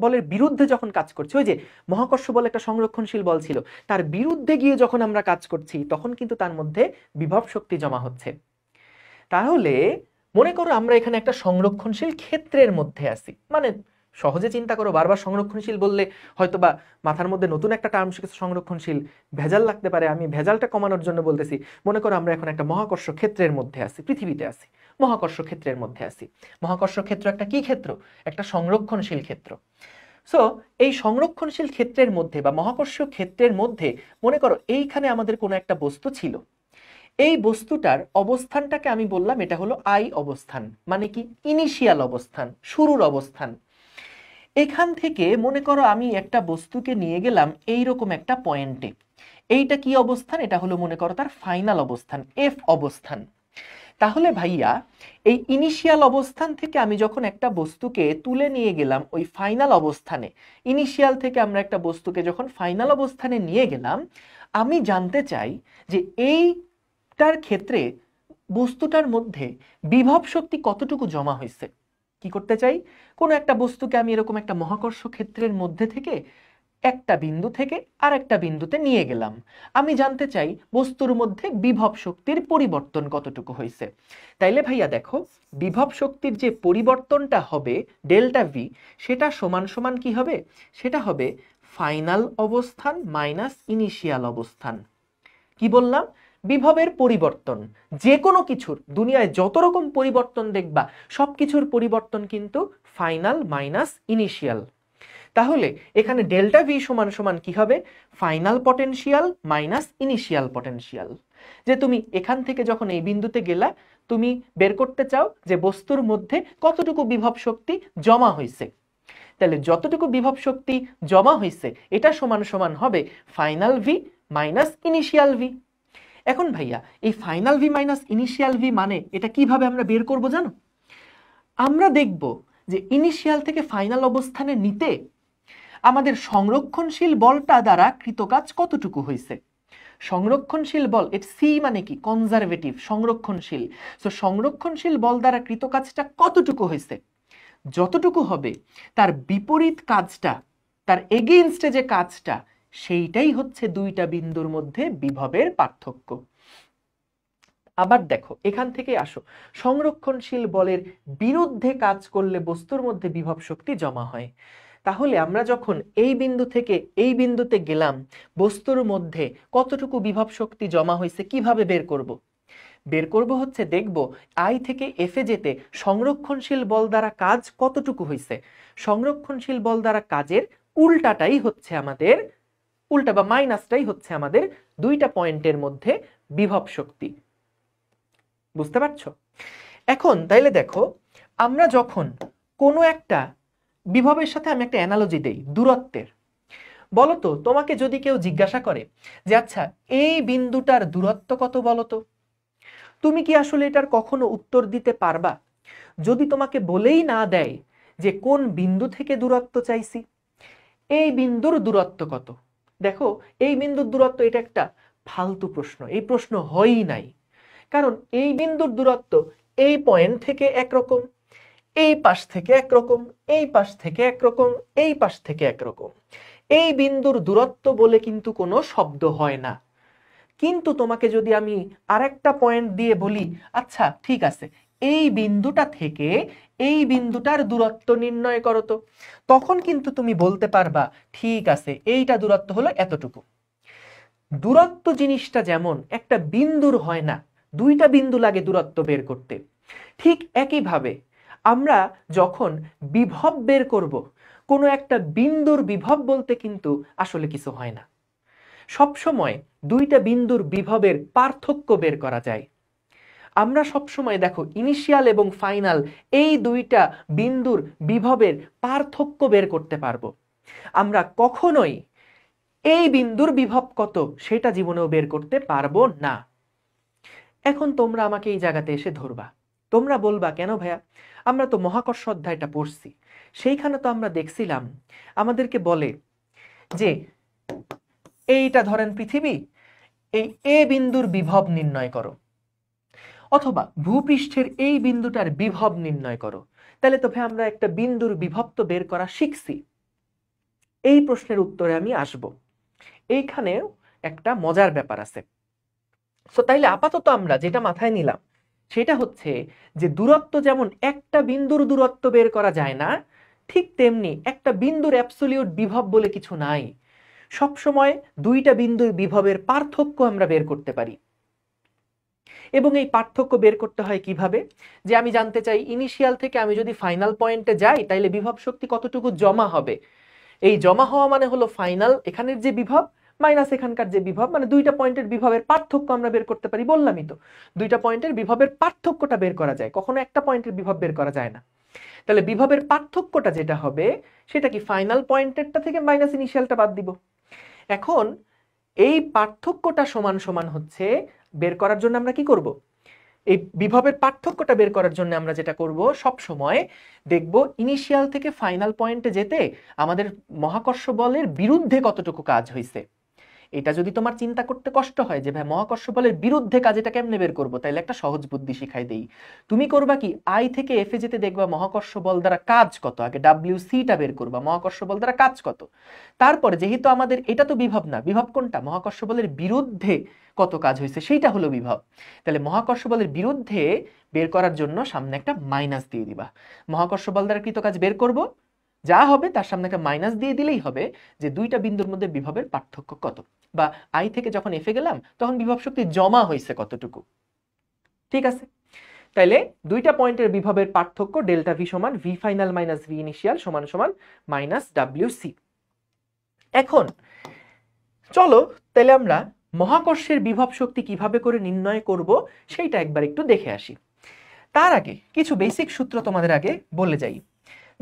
বলের বিরুদ্ধে যখন কাজ করছি, ওই যে মহাকর্ষ বল একটা সংরক্ষণশীল বল ছিল, তার বিরুদ্ধে গিয়ে যখন আমরা কাজ করছি তখন কিন্তু তার মধ্যে বিভব শক্তি জমা হচ্ছে। তাহলে মনে করো আমরা এখানে একটা সংরক্ষণশীল ক্ষেত্রের মধ্যে আছি, মানে সহজে চিন্তা করো, বারবার সংরক্ষণশীল বললে হয়তোবা মাথার মধ্যে নতুন একটা টার্ম শিখেছো সংরক্ষণশীল, ভেজাল লাগতে পারে। আমি ভেজালটা কমানোর জন্য বলতেছি। মনে করো আমরা এখন একটা মহাকর্ষ ক্ষেত্রের মধ্যে আছি, পৃথিবীতে আছি, মহাকর্ষ ক্ষেত্রের মধ্যে আছি। মহাকর্ষ ক্ষেত্র একটা কি ক্ষেত্র? একটা সংরক্ষণশীল ক্ষেত্র। সো এই সংরক্ষণশীল ক্ষেত্রের মধ্যে বা মহাকর্ষীয় ক্ষেত্রের মধ্যে মনে করো এইখানে আমাদের কোনো একটা বস্তু ছিল। এই বস্তুটার অবস্থানটাকে আমি বললাম এটা হলো আই অবস্থান, মানে কি ইনিশিয়াল অবস্থান, শুরুর অবস্থান। এখান থেকে মনে করো আমি একটা বস্তুকে নিয়ে গেলাম এইরকম একটা পয়েন্টে। এইটা কি অবস্থান? এটা হলো মনে করো তার ফাইনাল অবস্থান, এফ অবস্থান। তাহলে ভাইয়া এই ইনিশিয়াল অবস্থান থেকে আমি যখন একটা বস্তুকে তুলে নিয়ে গেলাম ওই ফাইনাল অবস্থানে, ইনিশিয়াল থেকে আমরা একটা বস্তুকে যখন ফাইনাল অবস্থানে নিয়ে গেলাম, আমি জানতে চাই যে এইটার ক্ষেত্রে বস্তুটার মধ্যে বিভব শক্তি কতটুকু জমা হয়েছে। কি করতে চাই? কোনো একটা বস্তুকে আমি এরকম একটা মহাকর্ষ ক্ষেত্রের মধ্যে থেকে একটা বিন্দু থেকে আর একটা বিন্দুতে নিয়ে গেলাম। আমি জানতে চাই বস্তুর মধ্যে বিভব শক্তির পরিবর্তন কতটুকু হয়েছে। তাইলে ভাইয়া দেখো, বিভব শক্তির যে পরিবর্তনটা হবে ডেল্টা ভি, সেটা সমান সমান কি হবে? সেটা হবে ফাইনাল অবস্থান মাইনাস ইনিশিয়াল অবস্থান। কি বললাম? বিভবের পরিবর্তন। যে কোনো কিছুর, দুনিয়ায় যত রকম পরিবর্তন দেখবা সব কিছুর পরিবর্তন কিন্তু ফাইনাল মাইনাস ইনিশিয়াল। তাহলে এখানে ডেল্টা ভি সমান সমান কি হবে? Final potential minus initial potential. যে তুমি এখান থেকে যখন এই বিন্দুতে গেলা, তুমি বের করতে চাও যে বস্তুর মধ্যে কতটুকু বিভব শক্তি জমা হয়েছে। তাহলে যতটুকু বিভব শক্তি জমা হয়েছে এটা সমান সমান হবে final V minus initial V. এখন ভাইয়া এই final V minus initial V মানে এটা কিভাবে আমরা বের করব জানো? আমরা দেখব যে ইনিশিয়াল থেকে ফাইনাল অবস্থানে নিতে আমাদের সংরক্ষণশীল বলটা দ্বারা কৃতকাজ কতটুকু হয়েছে। সংরক্ষণশীল বল, এর সি মানে কি? কনজারভেটিভ, সংরক্ষণশীল। সো সংরক্ষণশীল বল দ্বারা কৃতকাজটা কতটুকু হয়েছে, যতটুকু হবে তার বিপরীত কাজটা, তার এগেইনস্টে যে কাজটা, সেইটাই হচ্ছে দুইটা বিন্দুর মধ্যে বিভবের পার্থক্য। আবার দেখো, এখান থেকে আসো, সংরক্ষণশীল বলের বিরুদ্ধে কাজ করলে বস্তুর মধ্যে বিভব শক্তি জমা হয়। তাহলে আমরা যখন এই বিন্দু থেকে এই বিন্দুতে গেলাম, বস্তুর মধ্যে কতটুকু বিভব শক্তি জমা হয়েছে কিভাবে বের করব? বের করব হচ্ছে দেখব আই থেকে এফে যেতে সংরক্ষণশীল বল দ্বারা কাজ কতটুকু হয়েছে। সংরক্ষণশীল বল দ্বারা কাজের উল্টাটাই হচ্ছে আমাদের, উল্টা বা মাইনাসটাই হচ্ছে আমাদের দুইটা পয়েন্টের মধ্যে বিভব শক্তি। বুঝতে পারছো? এখন তাইলে দেখো, আমরা যখন কোনো একটা বিভবের সাথে আমি একটা অ্যানালজি দেই দূরত্বের, বলতো তোমাকে যদি কেউ জিজ্ঞাসা করে যে আচ্ছা এই বিন্দুটার দূরত্ব কত বলতো, তুমি কি আসলে এটার কখনো উত্তর দিতে পারবা যদি তোমাকে বলেই না দেয় যে কোন বিন্দু থেকে দূরত্ব চাইছি, এই বিন্দুর দূরত্ব কত? দেখো এই বিন্দুর দূরত্ব, এটা একটা ফালতু প্রশ্ন, এই প্রশ্ন হয়ই নাই। কারণ এই বিন্দুর দূরত্ব এই পয়েন্ট থেকে একরকম, এই পাশ থেকে একরকম, এই পাশ থেকে একরকম, এই পাশ থেকে একরকম। এই বিন্দুর দূরত্ব বলে কিন্তু কোনো শব্দ হয় না। কিন্তু তোমাকে যদি আমি আরেকটা পয়েন্ট দিয়ে বলি আচ্ছা ঠিক আছে এই বিন্দুটা থেকে এই বিন্দুটার দূরত্ব নির্ণয় করো তো, তখন কিন্তু তুমি বলতে পারবা ঠিক আছে এইটা দূরত্ব হলো এতটুকু। দূরত্ব জিনিসটা যেমন একটা বিন্দুর হয় না, দুইটা বিন্দু লাগে দূরত্ব বের করতে, ঠিক একইভাবে আমরা যখন বিভব বের করব, কোনো একটা বিন্দুর বিভব বলতে কিন্তু আসলে কিছু হয় না। সবসময় দুইটা বিন্দুর বিভবের পার্থক্য বের করা যায়। আমরা সবসময় দেখো ইনিশিয়াল এবং ফাইনাল এই দুইটা বিন্দুর বিভবের পার্থক্য বের করতে পারবো। আমরা কখনোই এই বিন্দুর বিভব কত সেটা জীবনেও বের করতে পারবো না। এখন তোমরা আমাকে এই জায়গাতে এসে ধরবা, তোমরা বলবা কেন ভাইয়া, আমরা তো মহাকর্ষ অধ্যায়টা পড়ছি, সেইখানে তো আমরা দেখছিলাম আমাদেরকে বলে যে এইটা ধরেন পৃথিবী, এই এ বিন্দুর বিভব নির্ণয় করো, অথবা ভূপৃষ্ঠের এই বিন্দুটার বিভব নির্ণয় করো। তাহলে তো ভাই আমরা একটা বিন্দুর বিভব তো বের করা শিখছি। এই প্রশ্নের উত্তরে আমি আসব। এইখানেও একটা মজার ব্যাপার আছে। সো তাইলে আপাতত আমরা যেটা মাথায় নিলাম সেটা হচ্ছে যে দূরত্ব যেমন একটা বিন্দুর দূরত্ব বের করা যায় না, ঠিক তেমনি একটা বিন্দুর অ্যাবসলিউট বিভব বলে কিছু নাই। সবসময় দুইটা বিন্দুর বিভবের পার্থক্য আমরা বের করতে পারি। এবং এই পার্থক্য বের করতে হয় কিভাবে? যে আমি জানতে চাই ইনিশিয়াল থেকে আমি যদি ফাইনাল পয়েন্টে যাই তাইলে বিভব শক্তি কতটুকু জমা হবে। এই জমা হওয়া মানে হলো ফাইনাল এখানের যে বিভব মাইনাস এখানকার যে বিভব, মানে দুইটা পয়েন্টের বিভবের পার্থক্য আমরা বের করতে পারি। বললামই তো দুইটা পয়েন্টের বিভবের পার্থক্যটা বের করা যায়, কখনো একটা পয়েন্টের বিভব বের করা যায় না। তাহলে বিভবের পার্থক্যটা যেটা হবে সেটা কি ফাইনাল পয়েন্টেরটা থেকে মাইনাস ইনিশিয়ালটা বাদ দিব। এখন এই পার্থক্যটা সমান সমান হচ্ছে বের করার জন্য আমরা কি করব? এই বিভবের পার্থক্যটা বের করার জন্য আমরা যেটা করব, সব সময় দেখব ইনিশিয়াল থেকে ফাইনাল পয়েন্টে যেতে আমাদের মহাকর্ষ বলের বিরুদ্ধে কতটুকু কাজ হয়েছে। এটা যদি তোমার চিন্তা করতে কষ্ট হয় যে ভাই মহাকর্ষ বলের বিরুদ্ধে কাজ এটা কেমনে বের করবো, তাইলে একটা সহজ বুদ্ধি শিখাই দেই। তুমি করবা কি, আই থেকে এফ এ যেতে দেখবা মহাকর্ষ বল দ্বারা কাজ কত, আগে WC-টা বের করবা, মহাকর্ষ বল দ্বারা কাজ কত। তারপরে যেহেতু আমাদের এটা তো বিভব না, বিভব কোনটা? মহাকর্ষ বলের বিরুদ্ধে কত কাজ হয়েছে সেইটা হলো বিভব। তাহলে মহাকর্ষ বলের বিরুদ্ধে বের করার জন্য সামনে একটা মাইনাস দিয়ে দিবা। মহাকর্ষ বল দ্বারা কৃত কাজ বের করব, যা হবে তার সামনে একটা মাইনাস দিয়ে দিলেই হবে যে দুইটা বিন্দুর মধ্যে বিভবের পার্থক্য কত, বা আই থেকে যখন এফে গেলাম তখন বিভব শক্তি জমা হয়েছে কতটুকু। ঠিক আছে, তাইলে দুইটা পয়েন্টের বিভবের পার্থক্য ডেল্টা ভি সমান V final minus V initial সমান সমান মাইনাস WC। এখন চলো তাহলে আমরা মহাকর্ষের বিভব শক্তি কিভাবে করে নির্ণয় করব সেইটা একবার একটু দেখে আসি। তার আগে কিছু বেসিক সূত্র তোমাদের আগে বলে যাই।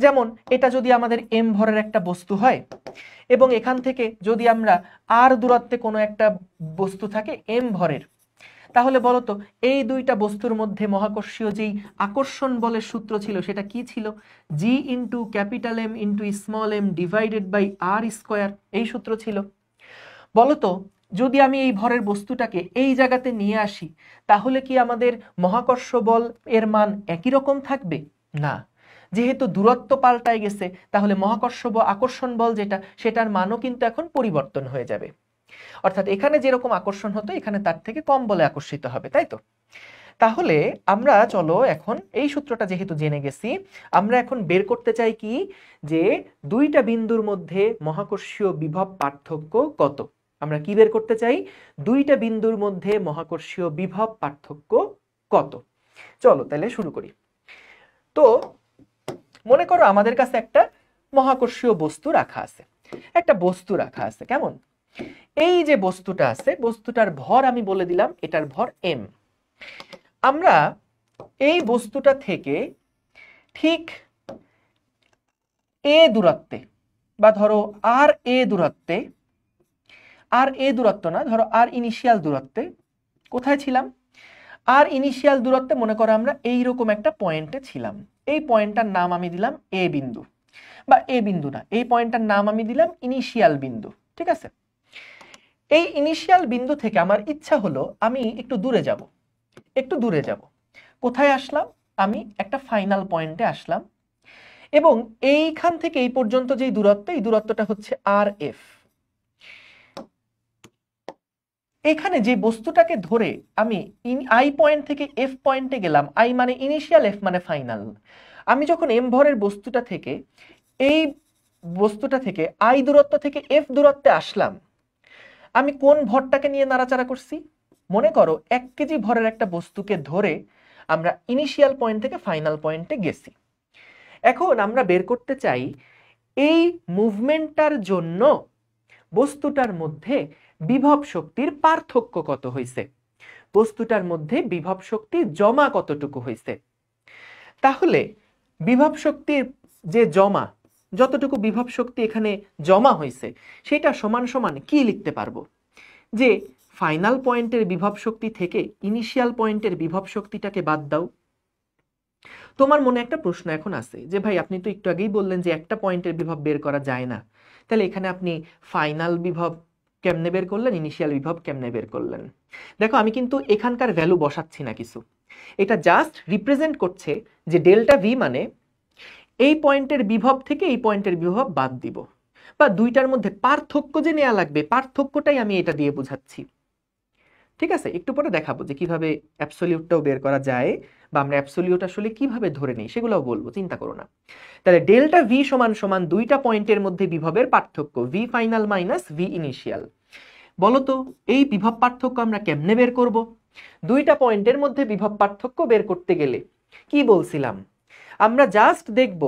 যেমন এটা যদি আমাদের m ভরের একটা বস্তু হয় এবং এখান থেকে যদি আমরা r দূরত্বে কোনো একটা বস্তু থাকে m ভরের, তাহলে বলো তো এই দুইটা বস্তুর মধ্যে মহাকর্ষীয় যেই আকর্ষণ বলের সূত্র ছিল সেটা কি ছিল? G into capital M into small m divided by r square, এই সূত্র ছিল। বলো তো যদি আমি এই ভরের বস্তুটাকে এই জায়গাতে নিয়ে আসি তাহলে কি আমাদের মহাকর্ষ বল এর মান একই রকম থাকবে? না, যেহেতু দূরত্ব পাল্টায় গেছে তাহলে মহাকর্ষ বা আকর্ষণ বল যেটা সেটার মানও কিন্তু এখন পরিবর্তন হয়ে যাবে। অর্থাৎ এখানে যেরকম আকর্ষণ হতো এখানে তার থেকে কম বলে আকর্ষিত হবে, তাই তো? তাহলে আমরা চলো এখন এই সূত্রটা যেহেতু জেনে গেছি, আমরা এখন বের করতে চাই কি যে দুইটা বিন্দুর মধ্যে মহাকর্ষীয় বিভব পার্থক্য কত। আমরা কি বের করতে চাই? দুইটা বিন্দুর মধ্যে মহাকর্ষীয় বিভব পার্থক্য কত। চলো তাহলে শুরু করি। তো মনে করো আমাদের কাছে একটা মহাকর্ষীয় বস্তু রাখা আছে, একটা বস্তু রাখা আছে। কেমন? এই যে বস্তুটা আছে বস্তুটার ভর আমি বলে দিলাম এটার ভর m। আমরা এই বস্তুটা থেকে ঠিক a দূরত্বে বা ধরো r a দূরত্বে, আর এ দূরত্ব না, ধরো আর ইনিশিয়াল দূরত্বে কোথায় ছিলাম? আর ইনিশিয়াল দূরত্বে মনে করো আমরা এইরকম একটা পয়েন্টে ছিলাম। এই পয়েন্টটার নাম আমি দিলাম এ বিন্দু, বা এ বিন্দু না, এই পয়েন্টটার নাম আমি দিলাম ইনিশিয়াল বিন্দু। ঠিক আছে, এই ইনিশিয়াল বিন্দু থেকে আমার ইচ্ছা হলো আমি একটু দূরে যাব, একটু দূরে যাব। কোথায় আসলাম? আমি একটা ফাইনাল পয়েন্টে আসলাম এবং এইখান থেকে এই পর্যন্ত যে দূরত্ব, এই দূরত্বটা হচ্ছে আর এফ। এখানে যে বস্তুটাকে ধরে আমি আই পয়েন্ট থেকে এফ পয়েন্টে গেলাম, আই মানে ইনিশিয়াল, এফ মানে ফাইনাল। আমি যখন এম ভরের বস্তুটা থেকে এই বস্তুটা থেকে আই দূরত্ব থেকে এফ দূরত্বে আসলাম, আমি কোন ভরটাকে নিয়ে নাড়াচাড়া করছি? মনে করো 1 কেজি ভরের একটা বস্তুকে ধরে আমরা ইনিশিয়াল পয়েন্ট থেকে ফাইনাল পয়েন্টে গেছি। এখন আমরা বের করতে চাই এই মুভমেন্টটার জন্য বস্তুটার মধ্যে বিভব শক্তির পার্থক্য কত হয়েছে, বস্তুটার মধ্যে বিভব শক্তি জমা কতটুকু হয়েছে। তাহলে বিভব শক্তির যে জমা, যতটুকু বিভব শক্তি এখানে জমা হয়েছে সেটা সমান সমান কি লিখতে পারবো? যে ফাইনাল পয়েন্টের বিভব শক্তি থেকে ইনিশিয়াল পয়েন্টের বিভব শক্তিটাকে বাদ দাও। তোমার মনে একটা প্রশ্ন এখন আছে যে ভাই আপনি তো একটু আগেই বললেন যে একটা পয়েন্টের বিভব বের করা যায় না, তাহলে এখানে আপনি ফাইনাল বিভব কেমনে বের করলেন, ইনিশিয়াল বিভব কেমনে বের করলেন? দেখো আমি কিন্তু এখানকার ভ্যালু বসাচ্ছি না কিছু, এটা জাস্ট রিপ্রেজেন্ট করছে যে ডেল্টা ভি মানে এই পয়েন্টের বিভব থেকে এই পয়েন্টের বিভব বাদ দিব, বা দুইটার মধ্যে পার্থক্য যে নেওয়া লাগবে পার্থক্যটাই আমি এটা দিয়ে বোঝাচ্ছি। ঠিক আছে, একটু পরে দেখাবো যে কিভাবে অ্যাবসলিউটটাও বের করা যায় বা আমরা অ্যাবসলিউট আসলে কিভাবে ধরে নিই সেগুলোও বলবো, চিন্তা করো না। তাহলে ডেল্টা ভি সমান সমান দুইটা পয়েন্টের মধ্যে বিভবের পার্থক্য, V final minus V initial. বলতো এই বিভব পার্থক্য আমরা কেমনে বের করব? দুইটা পয়েন্টের মধ্যে বিভব পার্থক্য বের করতে গেলে কি বলছিলাম, আমরা জাস্ট দেখব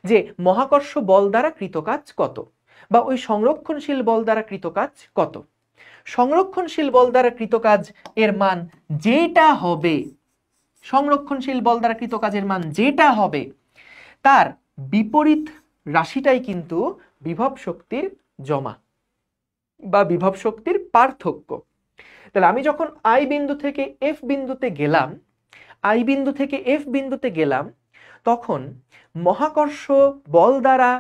যে মহাকর্ষ বল দ্বারা কৃত কাজ কত, বা ওই সংরক্ষণশীল বল দ্বারা কৃত কাজ কত। সংরক্ষণশীল বল দ্বারা কৃত কাজ এর মান যেটা হবে, সংরক্ষণশীল বল দ্বারা কৃত কাজের মান যেটা হবে তার বিপরীত রাশিটাই কিন্তু বিভব শক্তির জমা বা বিভব শক্তির পার্থক্য। তাহলে আমি যখন আই বিন্দু থেকে এফ বিন্দুতে গেলাম, আই বিন্দু থেকে এফ বিন্দুতে গেলাম, তখন মহাকর্ষ বল দ্বারা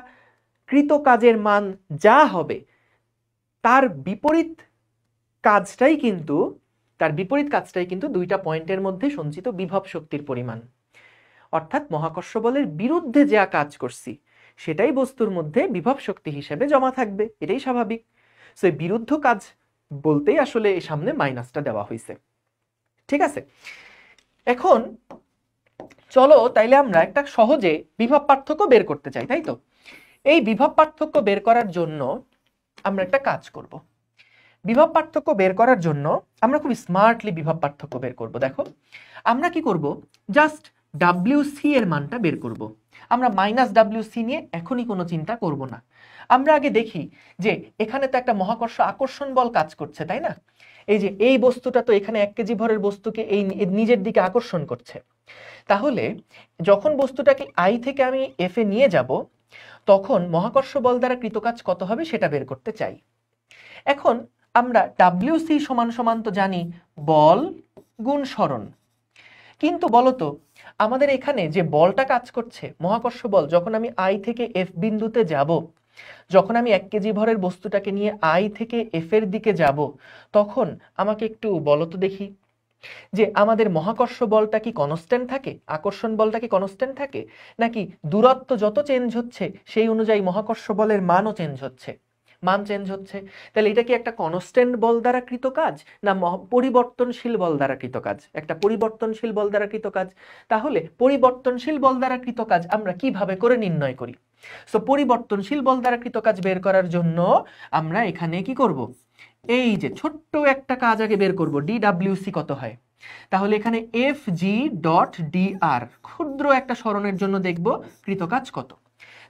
কৃত কাজের মান যা হবে তার বিপরীত কাজটাই কিন্তু দুইটা পয়েন্টের মধ্যে সঞ্চিত বিভব শক্তির পরিমাণ। অর্থাৎ মহাকর্ষ বলের বিরুদ্ধে যা কাজ করছি সেটাই বস্তুর মধ্যে বিভব শক্তি হিসেবে জমা থাকবে, এটাই স্বাভাবিক। সো বিরুদ্ধ কাজ বলতেই আসলে এই সামনে মাইনাসটা দেওয়া হয়েছে। ঠিক আছে, এখন চলো তাইলে আমরা একটা সহজে বিভব পার্থক্য বের করতে চাই, তাই তো? এই বিভব পার্থক্য বের করার জন্য আমরা একটা কাজ করব। বিভব পার্থক্য বের করার জন্য আমরা খুব স্মার্টলি বিভব পার্থক্য বের করব। দেখো আমরা কি করব, জাস্ট ডাব্লিউসি এর মানটা বের করব। আমরা মাইনাস ডাব্লিউসি নিয়ে এখনই কোনো চিন্তা করব না। আমরা আগে দেখি যে এখানে তো একটা মহাকর্ষ আকর্ষণ বল কাজ করছে, তাই না? এই যে এই বস্তুটা তো এখানে 1 কেজি ভরের বস্তুকে এই নিজের দিকে আকর্ষণ করছে। তাহলে যখন বস্তুটাকে আই থেকে আমি এফ এ নিয়ে যাব, তখন মহাকর্ষ বল দ্বারা কৃত কাজ কত হবে সেটা বের করতে চাই। এখন আমরা ডাব্লিউসি সমান সমান তো জানি বল গুণ সরণ, কিন্তু বলতো আমাদের এখানে যে বলটা কাজ করছে মহাকর্ষ বল, যখন আমি আই থেকে এফ বিন্দুতে যাব, যখন আমি 1 কেজি ভরের বস্তুটাকে নিয়ে আই থেকে এফ এর দিকে যাব, তখন আমাকে একটু বলতো দেখি যে আমাদের মহাকর্ষ বলটা কি কনস্ট্যান্ট থাকে, আকর্ষণ বলটা কি কনস্ট্যান্ট থাকে, নাকি দূরত্ব যত চেঞ্জ হচ্ছে সেই অনুযায়ী মহাকর্ষ বলের মানও চেঞ্জ হচ্ছে? মান চেঞ্জ হচ্ছে। তাহলে এটা কি একটা কনস্ট্যান্ট বল দ্বারা কৃত কাজ না পরিবর্তনশীল বল দ্বারা কৃত কাজ? একটা পরিবর্তনশীল বল দ্বারা কৃত কাজ। তাহলে পরিবর্তনশীল বল দ্বারা কৃত কাজ আমরা কিভাবে করে নির্ণয় করি? সো পরিবর্তনশীল বল দ্বারা কৃত কাজ বের করার জন্য আমরা এখানে কি করব, এই যে ছোট্ট একটা কাজ আগে বের করব, ডিডব্লিউসি কত হয়। তাহলে এখানে এফ জি ডট ডি আর, ক্ষুদ্র একটা সরণের জন্য দেখব কৃত কাজ কত।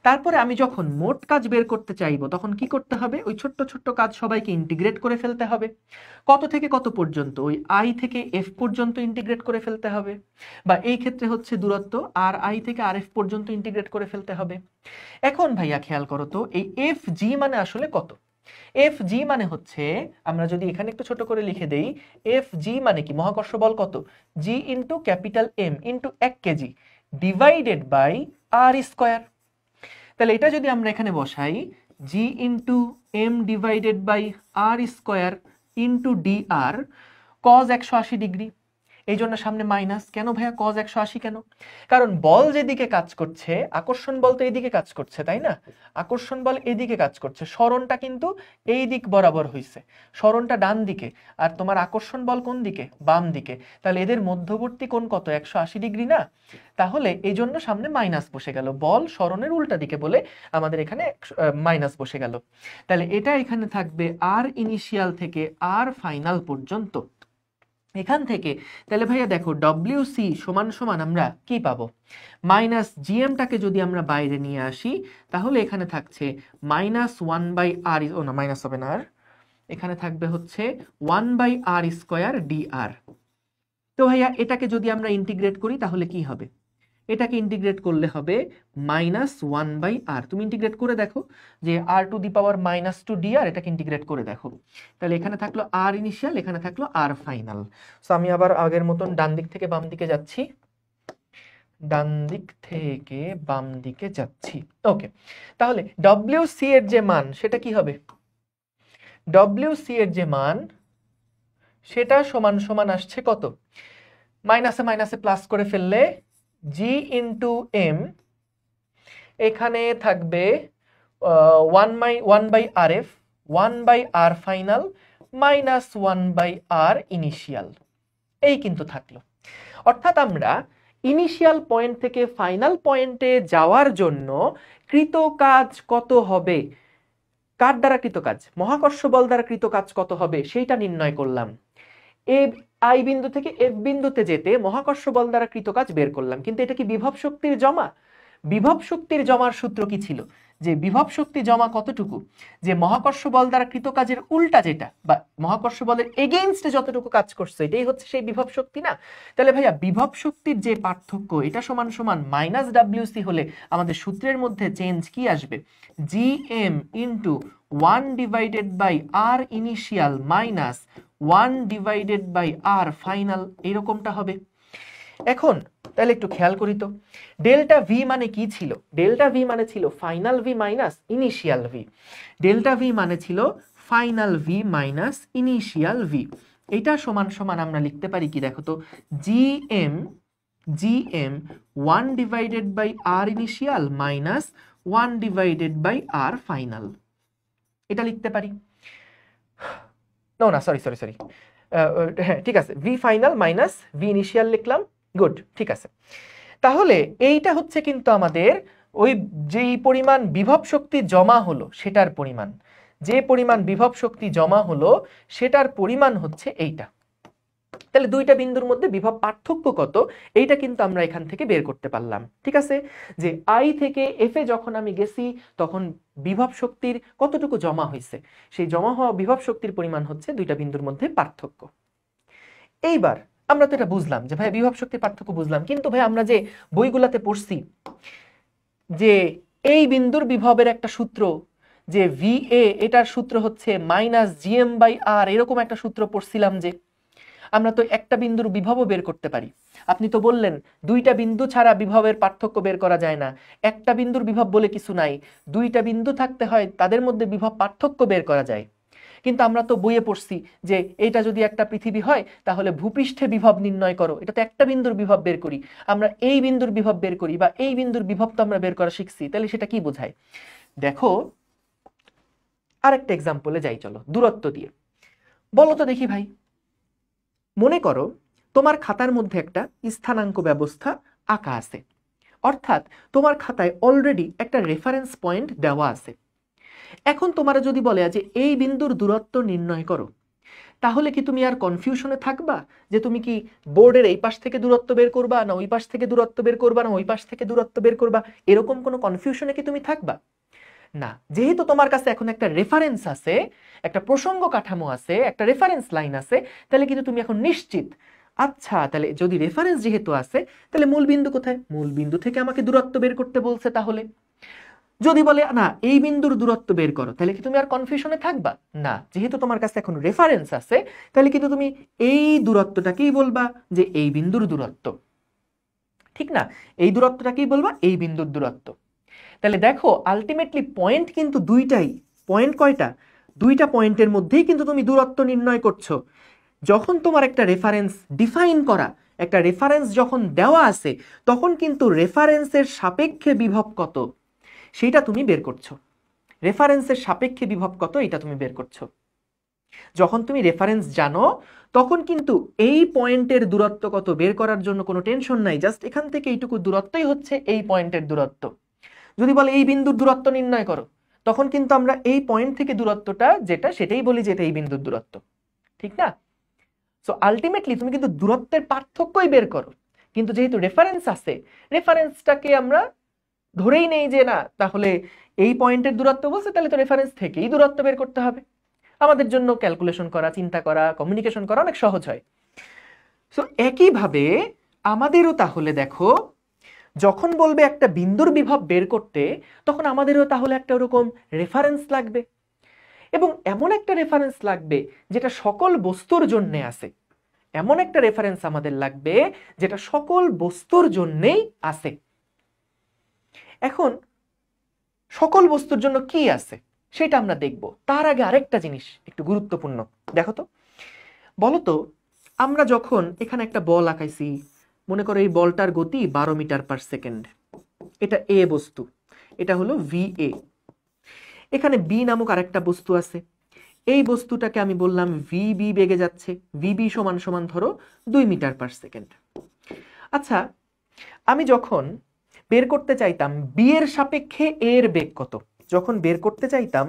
তারপরে আমি যখন মোট কাজ বের করতে চাইবো তখন কি করতে হবে, ওই ছোট্ট ছোট্ট কাজ সবাইকে ইন্টিগ্রেট করে ফেলতে হবে। কত থেকে কত পর্যন্ত, ওই আই থেকে এফ পর্যন্ত ইন্টিগ্রেট করে ফেলতে হবে, বা এই ক্ষেত্রে হচ্ছে দূরত্ব আর আই থেকে আর এফ পর্যন্ত ইন্টিগ্রেট করে ফেলতে হবে। এখন ভাইয়া খেয়াল করো তো এই এফ জি মানে আসলে কত? এফ জি মানে হচ্ছে, আমরা যদি এখানে একটু ছোট করে লিখে দেই, এফ জি মানে কি, মহাকর্ষ বল কত, g into capital M into 1 kg divided by r square. তাহলে এটা যদি আমরা এখানে বসাই, g into m divided by r square into d r, cause 180 degree, এই জন্য সামনে মাইনাস। কেন ভাইয়া কজ 180 কেন? কারণ বল যেদিকে কাজ করছে, আকর্ষণ বল তো এইদিকে কাজ করছে, তাই না? আকর্ষণ বল এদিকে কাজ করছে, সরণটা কিন্তু এই দিক বরাবর হইছে, সরণটা ডান দিকে, আর তোমার আকর্ষণ বল কোন দিকে, বাম দিকে। তাহলে এদের মধ্যবর্তী কোণ কত, 180 ডিগ্রি না? তাহলে এই জন্য সামনে মাইনাস বসে গেল, বল সরণের উল্টা দিকে বলে আমাদের এখানে মাইনাস বসে গেল। তাহলে এটা এখানে থাকবে আর ইনিশিয়াল থেকে আর ফাইনাল পর্যন্ত। এখান থেকে তাহলে ভাইয়া দেখো ডব্লিউসি সমান সমান আমরা কি পাবো, মাইনাস জিএমটাকে যদি আমরা বাইরে নিয়ে আসি তাহলে এখানে থাকছে মাইনাস 1 বাই আর, ও না মাইনাস হবে না, আর এখানে থাকবে হচ্ছে 1 বাই আর স্কোয়ার ডি আর। তো ভাইয়া এটাকে যদি আমরা ইন্টিগ্রেট করি তাহলে কি হবে, এটাকে ইন্টিগ্রেট করলে হবে মাইনাস 1 বাই আর। তুমি ইন্টিগ্রেট করে দেখো যে r to the power minus 2 d r, এটাকে ইন্টিগ্রেট করে দেখো। তাহলে এখানে থাকলো আর ইনিশিয়াল, এখানে থাকলো আর ফাইনাল। সো আমি আবার আগের মতন ডান দিক থেকে বাম দিকে যাচ্ছি, ডান দিক থেকে বাম দিকে যাচ্ছি। ওকে, তাহলে ডব্লিউসি এর যে মান সেটা কি হবে, ডব্লিউসি এর যে মান সেটা সমান সমান আসছে কত, মাইনাসে মাইনাসে প্লাস করে ফেললে জি ইন্টু এম, এখানে থাকবে 1 by R F, 1 by R final minus 1/r initial, এই কিন্তু থাকলো। অর্থাৎ আমরা ইনিশিয়াল পয়েন্ট থেকে ফাইনাল পয়েন্টে যাওয়ার জন্য কৃত কাজ কত হবে, কার দ্বারা কৃত কাজ, মহাকর্ষ বল দ্বারা কৃত কাজ কত হবে সেইটা নির্ণয় করলাম। আই বিন্দু থেকে এফ বিন্দুতে যেতে মহাকর্ষ বল দ্বারা কৃত কাজ বের করলাম। কিন্তু এটা কি বিভব শক্তির জমা? বিভব শক্তির জমার সূত্র কি ছিল, যে বিভব শক্তি জমা কতটুকু, যে মহাকর্ষ বল দ্বারা কৃত কাজের উল্টা যেটা, বা মহাকর্ষ বলের এগেইনস্টে যতটুকু কাজ করছে এটাই হচ্ছে সেই বিভব শক্তি না? তাহলে ভাইয়া বিভব শক্তির যে পার্থক্য এটা সমান সমান মাইনাস ডাব্লিউসি হলে আমাদের সূত্রের মধ্যে চেঞ্জ কি আসবে, GM into 1/r initial minus 1/r final, এরকমটা হবে। এখন তাহলে একটু খেয়াল করি তো, ডেল্টা ভি মানে কি ছিল? ডেল্টা ভি মানে ছিল final V minus initial V. Delta V মানে ছিল final V minus initial V. এটা সমান সমান আমরা লিখতে পারি কি দেখো তো, GM 1/r initial minus 1/r final, এটা লিখতে পারি। না সরি হ্যাঁ ঠিক আছে, V final minus V initial লিখলাম, গুড, ঠিক আছে। তাহলে এইটা হচ্ছে কিন্তু আমাদের ওই যেই পরিমাণ বিভব শক্তি জমা হলো সেটার পরিমাণ, যে পরিমাণ বিভব শক্তি জমা হলো সেটার পরিমাণ হচ্ছে এইটা। তাহলে দুইটা বিন্দুর মধ্যে বিভব পার্থক্য কত এইটা কিন্তু আমরা এখান থেকে বের করতে পারলাম। ঠিক আছে, যে আই থেকে এফ এ যখন আমি গেছি তখন বিভব শক্তির কতটুকু জমা হয়েছে, সেই জমা হওয়া বিভব শক্তির পরিমাণ হচ্ছে দুইটা বিন্দুর মধ্যে পার্থক্য। এইবার আমরা তো এটা বুঝলাম যে ভাই বিভব শক্তির পার্থক্য বুঝলাম, কিন্তু ভাই আমরা যে বইগুলাতে পড়ছি যে এই বিন্দুর বিভবের একটা সূত্র, যে VA এটার সূত্র হচ্ছে মাইনাস GM/r, এরকম একটা সূত্র পড়ছিলাম, যে আমরা তো একটা বিন্দুর বিভবও বের করতে পারি। আপনি তো বললেন দুইটা বিন্দু ছাড়া বিভবের পার্থক্য বের করা যায় না, একটা বিন্দুর বিভব বলে কিছু নাই, দুইটা বিন্দু থাকতে হয় তাদের মধ্যে বিভব পার্থক্য বের করা যায়। কিন্তু আমরা তো বইয়ে পড়ছি যে এটা যদি একটা পৃথিবী হয় তাহলে ভূপৃষ্ঠে বিভব নির্ণয় করো, এটা তো একটা বিন্দুর বিভব বের করি, আমরা এই বিন্দুর বিভব বের করি, বা এই বিন্দুর বিভব তো আমরা বের করা শিখছি। তাহলে সেটা কি বোঝায়? দেখো আরেকটা এক্সাম্পলে যাই, চলো দূরত্ব দিয়ে বলো তো দেখি ভাই। মনে করো তোমার খাতার মধ্যে একটা স্থানাঙ্ক ব্যবস্থা আঁকা আছে, অর্থাৎ তোমার খাতায় অলরেডি একটা রেফারেন্স পয়েন্ট দেওয়া আছে। এখন তোমার যদি বলে যে এই বিন্দুর দূরত্ব নির্ণয় করো, তাহলে কি তুমি আর কনফিউশনে থাকবা যে তুমি কি বোর্ডের এই পাশ থেকে দূরত্ব বের করবা, না ওই পাশ থেকে দূরত্ব বের করবা, না ওই পাশ থেকে দূরত্ব বের করবা, এরকম কোনো কনফিউশনে কি তুমি থাকবা? না, যেহেতু তোমার কাছে এখন একটা রেফারেন্স আছে, একটা প্রসঙ্গ কাঠামো আছে, একটা রেফারেন্স লাইন আছে, তাহলে কিন্তু তুমি এখন নিশ্চিত, আচ্ছা তাহলে যদি রেফারেন্স যেহেতু আছে তাহলে মূল বিন্দু কোথায়, মূল বিন্দু থেকে আমাকে দূরত্ব বের করতে বলছে। তাহলে যদি বলে না এই বিন্দুর দূরত্ব বের করো, তাহলে কি তুমি আর কনফিউশনে থাকবা? না, যেহেতু তোমার কাছে এখন রেফারেন্স আছে তাহলে কিন্তু তুমি এই দূরত্বটাকেই বলবা যে এই বিন্দুর দূরত্ব, ঠিক না? এই দূরত্বটাকেই বলবা এই বিন্দুর দূরত্ব। তাহলে দেখো আলটিমেটলি পয়েন্ট কিন্তু দুইটাই, পয়েন্ট কয়টা? দুইটা পয়েন্টের মধ্যেই কিন্তু তুমি দূরত্ব নির্ণয় করছো। যখন তোমার একটা রেফারেন্স ডিফাইন করা, একটা রেফারেন্স যখন দেওয়া আছে, তখন কিন্তু রেফারেন্সের সাপেক্ষে বিভব কত সেটা তুমি বের করছো। রেফারেন্সের সাপেক্ষে বিভব কত এটা তুমি বের করছো। যখন তুমি রেফারেন্স জানো তখন কিন্তু এই পয়েন্টের দূরত্ব কত বের করার জন্য কোনো টেনশন নাই, জাস্ট এখান থেকে এইটুকু দূরত্বই হচ্ছে এই পয়েন্টের দূরত্ব। যদি বলে এই বিন্দুর দূরত্ব নির্ণয় করো, তখন কিন্তু আমরা এই পয়েন্ট থেকে দূরত্বটা যেটা সেটাই বলি যে এটা এই বিন্দুর দূরত্ব, ঠিক না? সো আলটিমেটলি তুমি কিন্তু দূরত্বের পার্থক্যই বের করো, কিন্তু যেহেতু রেফারেন্স আছে, রেফারেন্সটাকে আমরা ধরেই নেই যে না তাহলে এই পয়েন্টের দূরত্ব বলছে, তাহলে তো রেফারেন্স থেকেই দূরত্ব বের করতে হবে। আমাদের জন্য ক্যালকুলেশন করা, চিন্তা করা, কমিউনিকেশন করা অনেক সহজ হয়। সো একইভাবে আমাদেরও তাহলে দেখো যখন বলবে একটা বিন্দুর বিভব বের করতে, তখন আমাদেরও তাহলে একটা ওরকম রেফারেন্স লাগবে, এবং এমন একটা রেফারেন্স লাগবে যেটা সকল বস্তুর জন্য আছে। এমন একটা রেফারেন্স আমাদের লাগবে যেটা সকল বস্তুর জন্যই আছে। এখন সকল বস্তুর জন্য কি আছে সেটা আমরা দেখব। তার আগে আরেকটা জিনিস একটু গুরুত্বপূর্ণ, দেখো তো, বলো তো আমরা যখন এখানে একটা বল আঁকাইছি, মনে করো এই বলটার গতি 12 মিটার পার সেকেন্ড, এটা এ বস্তু, এটা হলো VA। এখানে বি নামক আরেকটা বস্তু আছে, এই বস্তুটাকে আমি বললাম ভিবি বেগে যাচ্ছে, ভিবি সমান সমান ধরো 2 মিটার পার সেকেন্ড। আচ্ছা, আমি যখন বের করতে চাইতাম বি এর সাপেক্ষে এর বেগ কত, যখন বের করতে চাইতাম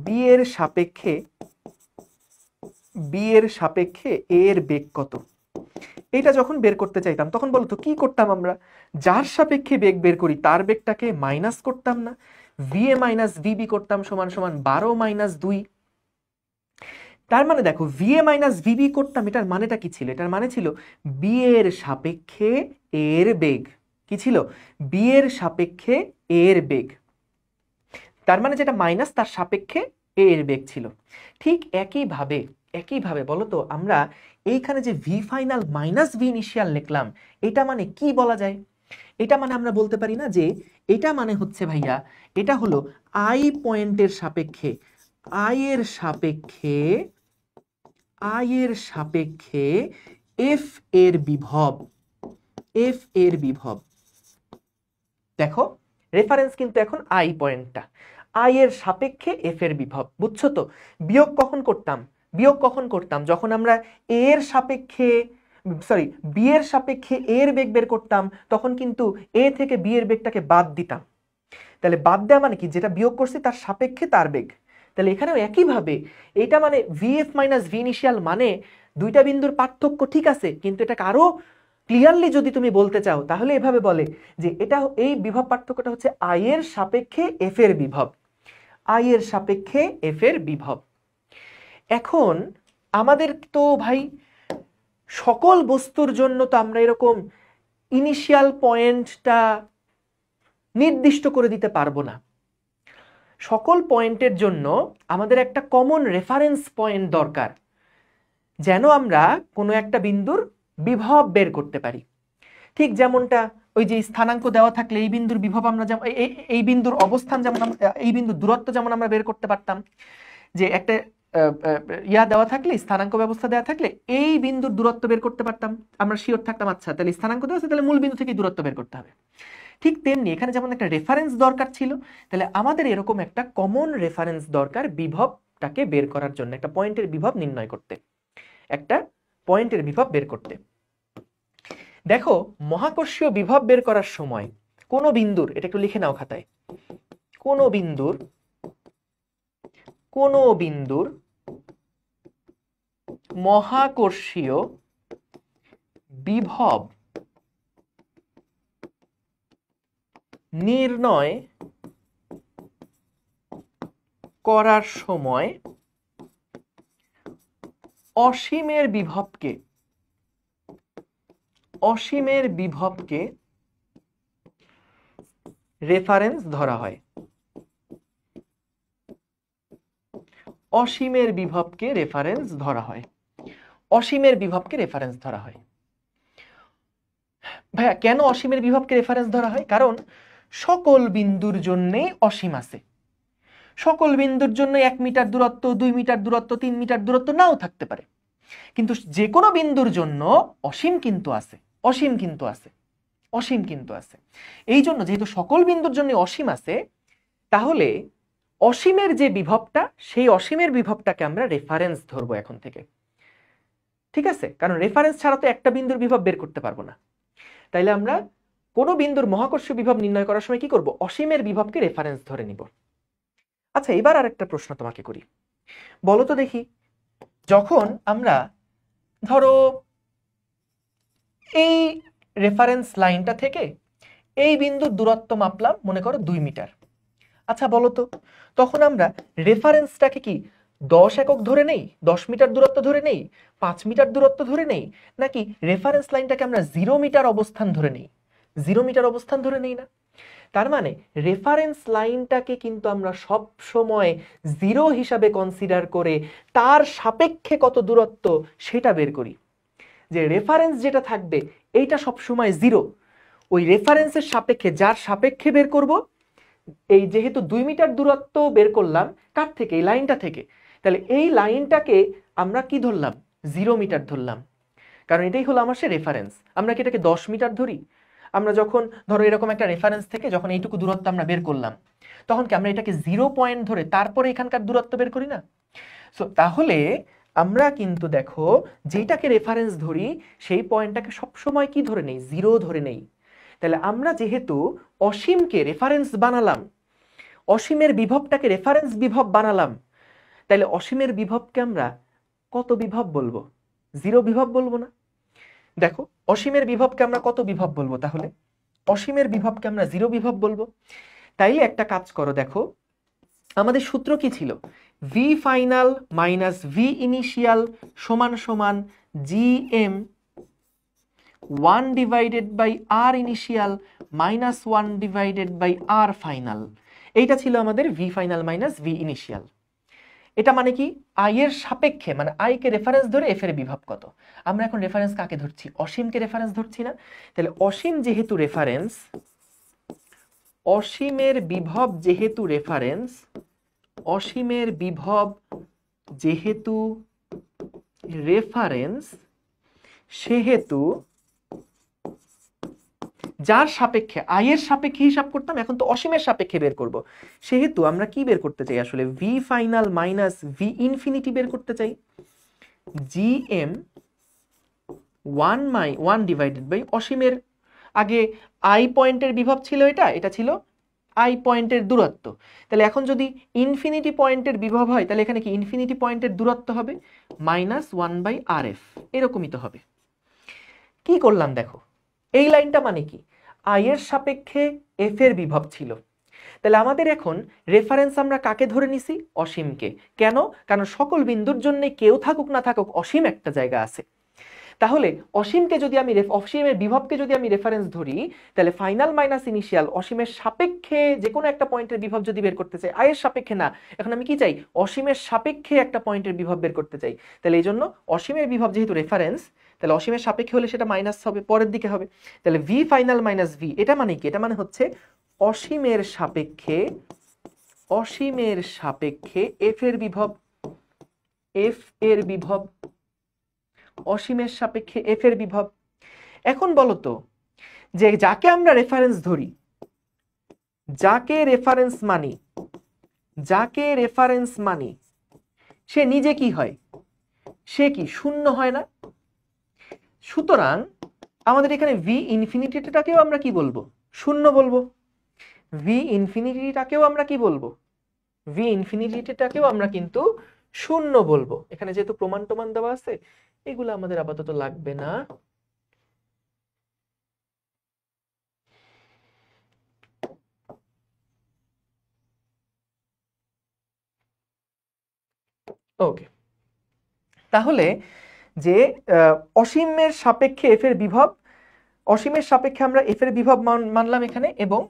বি এর সাপেক্ষে এর বেগ কত, এটা যখন বের করতে চাইতাম তখন বলতো কি করতাম আমরা, যার সাপেক্ষে বেগ বের করি তার বেগটাকে মাইনাস করতাম না, ভিএ মাইনাস ভিবি করতাম সমান সমান 12 মাইনাস 2। তার মানে দেখো ভিএ মাইনাস ভিবি করতাম, এটার মানেটা কি ছিল, এটার মানে ছিল বি এর সাপেক্ষে এর বেগ কি ছিল, বি এর সাপেক্ষে এর বেগ, তার মানে যেটা মাইনাস তার সাপেক্ষে এর বেগ ছিল। ঠিক একইভাবে বলো তো আমরা এইখানে যে V final minus V initial লিখলাম, এটা মানে কি বলা যায়, এটা মানে আমরা বলতে পারি না যে এটা মানে হচ্ছে ভাইয়া এটা হলো আই পয়েন্টের সাপেক্ষে আই এর সাপেক্ষে এফ এর বিভব। দেখো রেফারেন্স কিন্তু এখন আই পয়েন্টটা, আই এর সাপেক্ষে এফ এর বিভব, বুঝছো তো? বিয়োগ কখন করতাম যখন আমরা এর সাপেক্ষে বি এর সাপেক্ষে এর বেগ বের করতাম, তখন কিন্তু এ থেকে বি এর বেগটাকে বাদ দিতাম। তাহলে বাদ দেওয়া মানে কি, যেটা বিয়োগ করছি তার সাপেক্ষে তার বেগ। তাহলে এখানেও একইভাবে এটা মানে ভিএফ মাইনাস ভি ইনিশিয়াল মানে দুইটা বিন্দুর পার্থক্য, ঠিক আছে, কিন্তু এটাকে আরো ক্লিয়ারলি যদি তুমি বলতে চাও তাহলে এভাবে বলে যে এটা এই বিভব পার্থক্যটা হচ্ছে আই এর সাপেক্ষে এফ এর বিভব, আই এর সাপেক্ষে এফ এর বিভব। এখন আমাদের তো ভাই সকল বস্তুর জন্য তো আমরা এরকম ইনিশিয়াল পয়েন্টটা নির্দিষ্ট করে দিতে পারবো না, সকল পয়েন্টের জন্য আমাদের একটা কমন রেফারেন্স পয়েন্ট দরকার, যেন আমরা কোনো একটা বিন্দুর বিভব বের করতে পারি। ঠিক যেমনটা ওই যে স্থানাঙ্ক দেওয়া থাকলে এই বিন্দুর বিভব আমরা যেমন এই বিন্দুর অবস্থান যেমন এই বিন্দুর দূরত্ব যেমন আমরা বের করতে পারতাম, যে একটা দেওয়া থাকলে স্থানাঙ্ক ব্যবস্থা দেওয়া থাকলে এই বিন্দুর দূরত্ব বের করতে পারতাম, আমরা শিওর থাকতাম আচ্ছা তাহলে স্থানাঙ্ক দেওয়া আছে তাহলে মূল বিন্দু থেকে দূরত্ব বের করতে হবে। ঠিক তেমনি এখানে যেমন একটা রেফারেন্স দরকার ছিল, তাহলে আমাদের এরকম একটা কমন রেফারেন্স দরকার বিভবটাকে বের করার জন্য, একটা পয়েন্টের বিভব নির্ণয় করতে, একটা পয়েন্টের বিভব বের করতে। দেখো মহাকর্ষীয় বিভব বের করার সময় কোনো বিন্দুর, এটা একটু লিখে নাও খাতায়, কোনো বিন্দুর মহাকর্ষীয় বিভব নির্ণয় করার সময় অসীমের বিভবকে রেফারেন্স ধরা হয়, অসীমের বিভবকে রেফারেন্স ধরা হয়। ভাইয়া কেন অসীমের বিভবকে রেফারেন্স ধরা হয়? কারণ সকল বিন্দুর জন্যই অসীম আছে, সকল বিন্দুর জন্য 1 মিটার দূরত্ব, 2 মিটার দূরত্ব, 3 মিটার দূরত্ব নাও থাকতে পারে, কিন্তু যে কোনো বিন্দুর জন্য অসীম কিন্তু আছে। এই জন্য যেহেতু সকল বিন্দুর জন্য অসীম আছে, তাহলে অসীমের যে বিভবটা, সেই অসীমের বিভবটাকে আমরা রেফারেন্স ধরবো এখন থেকে, ঠিক আছে? কারণ রেফারেন্স ছাড়া তো একটা বিন্দুর বিভব বের করতে পারবো না। তাইলে আমরা কোনো বিন্দুর মহাকর্ষীয় বিভব নির্ণয় করার সময় কি করব, অসীমের বিভবকে রেফারেন্স ধরে নিব। আচ্ছা এবার আরেকটা প্রশ্ন তোমাকে করি, বলো তো দেখি, যখন আমরা ধরো এই রেফারেন্স লাইনটা থেকে এই বিন্দুর দূরত্ব মাপলাম, মনে করো 2 মিটার। আচ্ছা বলো তো তখন আমরা রেফারেন্সটাকে কি 10 একক ধরে নেই, 10 মিটার দূরত্ব ধরে নেই, 5 মিটার দূরত্ব ধরে নেই, নাকি রেফারেন্স লাইনটাকে আমরা 0 মিটার অবস্থান ধরে নেই? 0 মিটার অবস্থান ধরে নেই না? তার মানে রেফারেন্স লাইনটাকে কিন্তু আমরা সব সময় 0 হিসাবে কনসিডার করে তার সাপেক্ষে কত দূরত্ব সেটা বের করি, যে রেফারেন্স যেটা থাকবে এইটা সব সময় 0, ওই রেফারেন্সের সাপেক্ষে, যার সাপেক্ষে বের করব, এই যেহেতু 2 মিটার দূরত্ব বের করলাম কার থেকে, এই লাইনটা থেকে, তাহলে এই লাইনটাকে আমরা কি ধরলাম, 0 মিটার ধরলাম, কারণ এটাই হলো আমার সে রেফারেন্স। আমরা কি এটাকে 10 মিটার ধরি? আমরা যখন ধরো এরকম একটা রেফারেন্স থেকে যখন এইটুকু দূরত্ব আমরা বের করলাম, তখন কি আমরা এটাকে 0 পয়েন্ট ধরে তারপরে এখানকার দূরত্ব বের করি না? সো তাহলে আমরা কিন্তু দেখো যেটাকে রেফারেন্স ধরি সেই পয়েন্টটাকে সবসময় কি ধরে নেই, জিরো ধরে নেই। তাহলে আমরা যেহেতু অসীমকে রেফারেন্স বানালাম, অসীমের বিভবটাকে রেফারেন্স বিভব বানালাম, তাহলে অসীমের বিভবকে আমরা কত বিভব বলবো? জিরো বিভব বলবো না? দেখো অসীমের বিভবকে আমরা কত বিভব বলবো? তাহলে অসীমের বিভবকে আমরা জিরো বিভব বলবো। তাইলে একটা কাজ করো, দেখো আমাদের সূত্র কি ছিল? V final minus V initial সমান সমান GM 1 divided by R initial minus 1 divided by R final. এইটা ছিল আমাদের V final minus V initial. এটা মানে কি? আই এর সাপেক্ষে, মানে আই কে রেফারেন্স ধরে এফ এর বিভব কত। আমরা এখন রেফারেন্স কাকে ধরছি? অসীমকে রেফারেন্স ধরছি না? তাহলে অসীম যেহেতু রেফারেন্স, অসীমের বিভব যেহেতু রেফারেন্স, অসীমের বিভব যেহেতু রেফারেন্স, সেহেতু যার সাপেক্ষে আই এর সাপেক্ষে হিসাব করতাম, এখন তো অসীমের সাপেক্ষে বের করব। সেহেতু আমরা কি বের করতে চাই আসলে? V final minus V infinity বের করতে চাই। জিএম 1 ডিভাইডেড বাই অসীমের আগে আই পয়েন্টের বিভব ছিল, এটা ছিল আই পয়েন্টের দূরত্ব। তাহলে এখন যদি ইনফিনিটি পয়েন্টের বিভব হয়, তাহলে এখানে কি ইনফিনিটি পয়েন্টের দূরত্ব হবে মাইনাস 1 বাই আর এফ, এরকমই তো হবে। কি করলাম দেখো, এই লাইনটা মানে কি? আই এর সাপেক্ষে এফ এর বিভব ছিল। তাহলে আমাদের এখন রেফারেন্স আমরা কাকে ধরে নিছি? অসীমকে। কেন? কারণ সকল বিন্দুর জন্য কেউ থাকুক না থাকুক অসীম একটা জায়গা আছে। তাহলে অসীমকে যদি আমি অসীমের বিভবকে যদি আমি রেফারেন্স ধরি, তাহলে ফাইনাল মাইনাস ইনিশিয়াল অসীমের সাপেক্ষে যে কোনো একটা পয়েন্টের বিভব যদি বের করতে চাই, আয়ের সাপেক্ষে না, এখন আমি কি চাই? অসীমের সাপেক্ষে একটা পয়েন্টের বিভব বের করতে চাই। তাহলে এই জন্য অসীমের বিভব যেহেতু রেফারেন্স, তাহলে অসীমের সাপেক্ষে হলে সেটা মাইনাস হবে, পরের দিকে হবে। তাহলে ভি ফাইনাল মাইনাস ভি, এটা মানে কি? এটা মানে হচ্ছে অসীমের সাপেক্ষে, অসীমের সাপেক্ষে এফ এর বিভব, এফ এর বিভব, অসীমের সাপেক্ষে এফ এর বিভব। এখন বলো তো, যে যাকে আমরা রেফারেন্স ধরি, যাকে রেফারেন্স মানি, যাকে রেফারেন্স মানি, সে নিজে কি হয়? সে কি শূন্য হয় না? সুতরাং আমাদের এখানে ভি ইনফিনিটিটাকেও আমরা কি বলবো? শূন্য বলবো। ভি ইনফিনিটিটাকেও আমরা কি বলবো? ভি ইনফিনিটিটাকেও আমরা কিন্তু শূন্য বলবো। এখানে যেহেতু প্রমাণ টমান দেওয়া আছে, এগুলো আমাদের আপাতত লাগবে না। ওকে, তাহলে যে অসীমের সাপেক্ষে এফ এর বিভব, অসীমের সাপেক্ষে আমরা এফ এর বিভব মানলাম এখানে, এবং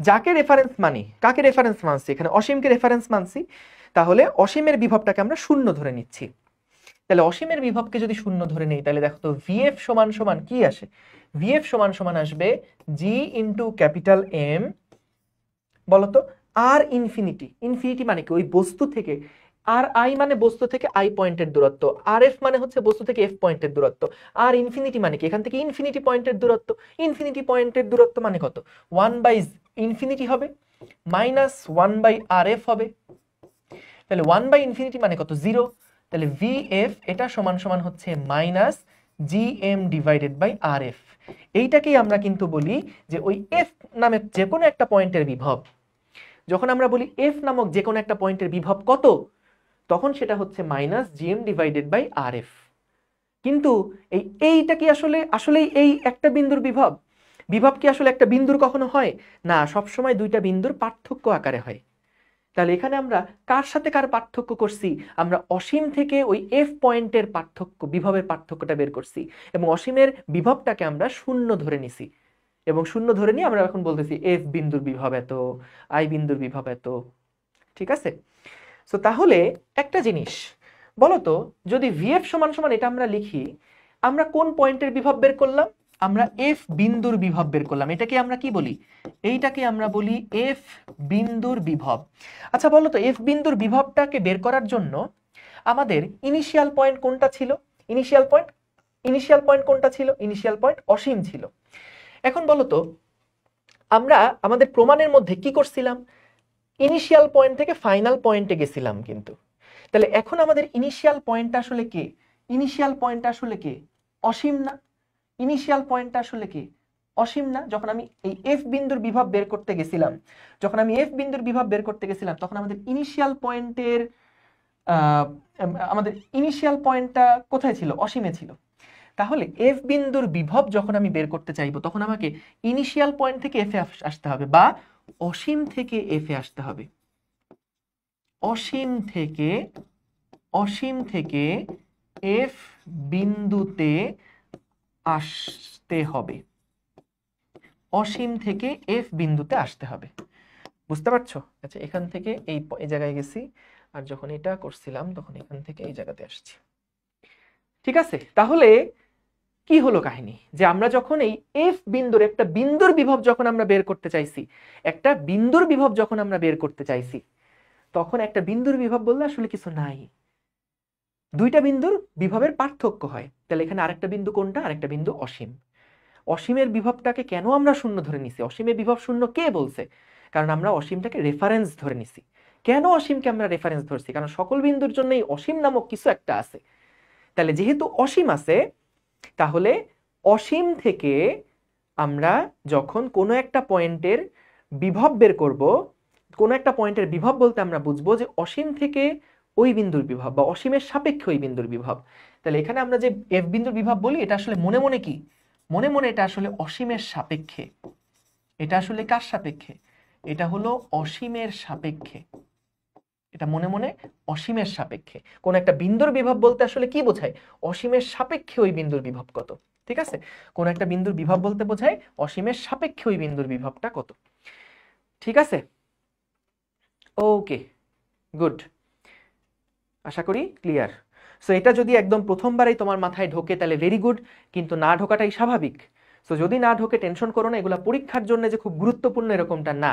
যাকে রেফারেন্স মানি, কাকে রেফারেন্স মানছি? এখানে অসীমকে রেফারেন্স মানছি। তাহলে অসীমের বিভবটাকে আমরা শূন্য ধরে নিচ্ছি। তাহলে অসীমের বিভবকে যদি শূন্য ধরে নেই, তাহলে দেখো তো ভিএফ সমান সমান কি আসে? ভিএফ সমান সমান আসবে জি ইন্টু ক্যাপিটাল এম, বলতো আর ইনফিনিটি। ইনফিনিটি মানে কি? ওই বস্তু থেকে, আর আই মানে বস্তু থেকে আই পয়েন্টের দূরত্ব, আর এফ মানে হচ্ছে বস্তু থেকে এফ পয়েন্টের দূরত্ব, আর ইনফিনিটি মানে কি? এখান থেকে ইনফিনিটি পয়েন্টের দূরত্ব। ইনফিনিটি পয়েন্টের দূরত্ব মানে কত? 1 বাই ইনফিনিটি হবে মাইনাস 1 বাই আর এফ হবে। তাহলে 1 বাই ইনফিনিটি মানে কত? 0। তাহলে ভি এফ এটা সমান সমান হচ্ছে minus g m divided by R f. এইটাকেই আমরা কিন্তু বলি যে ওই এফ নামে যে কোনো একটা পয়েন্টের বিভব, যখন আমরা বলি এফ নামক যে কোনো একটা পয়েন্টের বিভব কত, তখন সেটা হচ্ছে minus GM divided by R F. কিন্তু এইটা কি আসলেই এই একটা বিন্দুর বিভব? বিভব কি আসলে একটা বিন্দুর কখনো হয় না? সবসময় দুইটা বিন্দুর পার্থক্য আকারে হয়। তাহলে এখানে আমরা কার সাথে কার পার্থক্য করছি? আমরা অসীম থেকে ওই এফ পয়েন্টের পার্থক্য, বিভবের পার্থক্যটা বের করছি, এবং অসীমের বিভবটাকে আমরা শূন্য ধরে নিছি, এবং শূন্য ধরে নিয়ে আমরা এখন বলতেছি এফ বিন্দুর বিভব এত, আই বিন্দুর বিভব এত। ঠিক আছে? সো তাহলে একটা জিনিস বলো তো, যদি ভিএফ সমান সমান এটা আমরা লিখি, আমরা কোন পয়েন্টের বিভব বের করলাম? আমরা এফ বিন্দুর বিভব বের করলাম। এটাকে আমরা কি বলি? এইটাকে আমরা বলি এফ বিন্দুর বিভব। আচ্ছা বলো তো, এফ বিন্দুর বিভবটাকে বের করার জন্য আমাদের ইনিশিয়াল পয়েন্ট কোনটা ছিল? ইনিশিয়াল পয়েন্ট কোনটা ছিল? ইনিশিয়াল পয়েন্ট অসীম ছিল। এখন বলো তো, আমরা আমাদের প্রমাণের মধ্যে কি করছিলাম? ইনিশিয়াল পয়েন্ট থেকে ফাইনাল পয়েন্টে গেছিলাম কিন্তু। তাহলে এখন আমাদের ইনিশিয়াল পয়েন্টটা আসলে কে? ইনিশিয়াল পয়েন্টটা আসলে কে? অসীম না? ইনিশিয়াল পয়েন্টটা আসলে কে? অসীম না? যখন আমি এই এফ বিন্দুর বিভব বের করতে গেছিলাম, তখন আমাদের ইনিশিয়াল পয়েন্টের আমাদের ইনিশিয়াল পয়েন্টটা কোথায় ছিল? অসীমে ছিল। তাহলে এফ বিন্দুর বিভব যখন আমি বের করতে চাইবো তখন আমাকে ইনিশিয়াল পয়েন্ট থেকে এফ এ আসতে হবে, বা অসীম থেকে এফ এ আসতে হবে। অসীম থেকে এফ বিন্দুতে আসতে হবে। অসীম থেকে এফ বিন্দুতে আসতে হবে। বুঝতে পারছো? আচ্ছা, এখান থেকে এই জায়গায় গেছি, আর যখন এটা করছিলাম তখন এখান থেকে এই জায়গাতে আসছি। ঠিক আছে, তাহলে কি হলো কাহিনী? যে আমরা যখন এই এফ বিন্দুর একটা বিন্দুর বিভব যখন আমরা বের করতে চাইছি, তখন একটা বিন্দুর বিভব বললে আসলে কিছু নাই, দুইটা বিন্দুর বিভবের পার্থক্য হয়। তাহলে এখানে আরেকটা বিন্দু কোনটা? আরেকটা বিন্দু অসীম। অসীমের বিভবটাকে কেন আমরা শূন্য ধরে নিছি? অসীমের বিভব শূন্য কে বলছে? কারণ আমরা অসীমটাকে রেফারেন্স ধরে নিছি। কেন অসীমকে আমরা রেফারেন্স ধরছি? কারণ সকল বিন্দুর জন্য এই অসীম নামক কিছু একটা আছে। তাহলে যেহেতু অসীম আছে, তাহলে অসীম থেকে আমরা যখন কোনো একটা পয়েন্টের বিভব বের করব, কোনো একটা পয়েন্টের বিভব বলতে আমরা বুঝবো যে অসীম থেকে ওই বিন্দুর বিভব বা অসীমের সাপেক্ষে ওই বিন্দুর বিভব। তাহলে এখানে আমরা যে এফ বিন্দুর বিভব বলি, এটা আসলে মনে মনে কি? মনে মনে এটা আসলে অসীমের সাপেক্ষে। এটা আসলে কার সাপেক্ষে? এটা হলো অসীমের সাপেক্ষে। এটা মনে মনে অসীমের সাপেক্ষে। কোন একটা বিন্দুর বিভব বলতে আসলে কি বোঝায়? অসীমের সাপেক্ষে ওই বিন্দুর বিভব কত। ঠিক আছে, কোন একটা বিন্দুর বিভব বলতে বোঝায় অসীমের সাপেক্ষে ওই বিন্দুর বিভবটা কত। ঠিক আছে, ওকে, গুড, আশা করি ক্লিয়ার। সো এটা যদি একদম প্রথমবারেই তোমার মাথায় ঢোকে তাহলে ভেরি গুড, কিন্তু না ঢোকাটাই স্বাভাবিক। সো যদি না ঢোকে টেনশন করো না, এগুলা পরীক্ষার জন্য যে খুব গুরুত্বপূর্ণ এরকমটা না,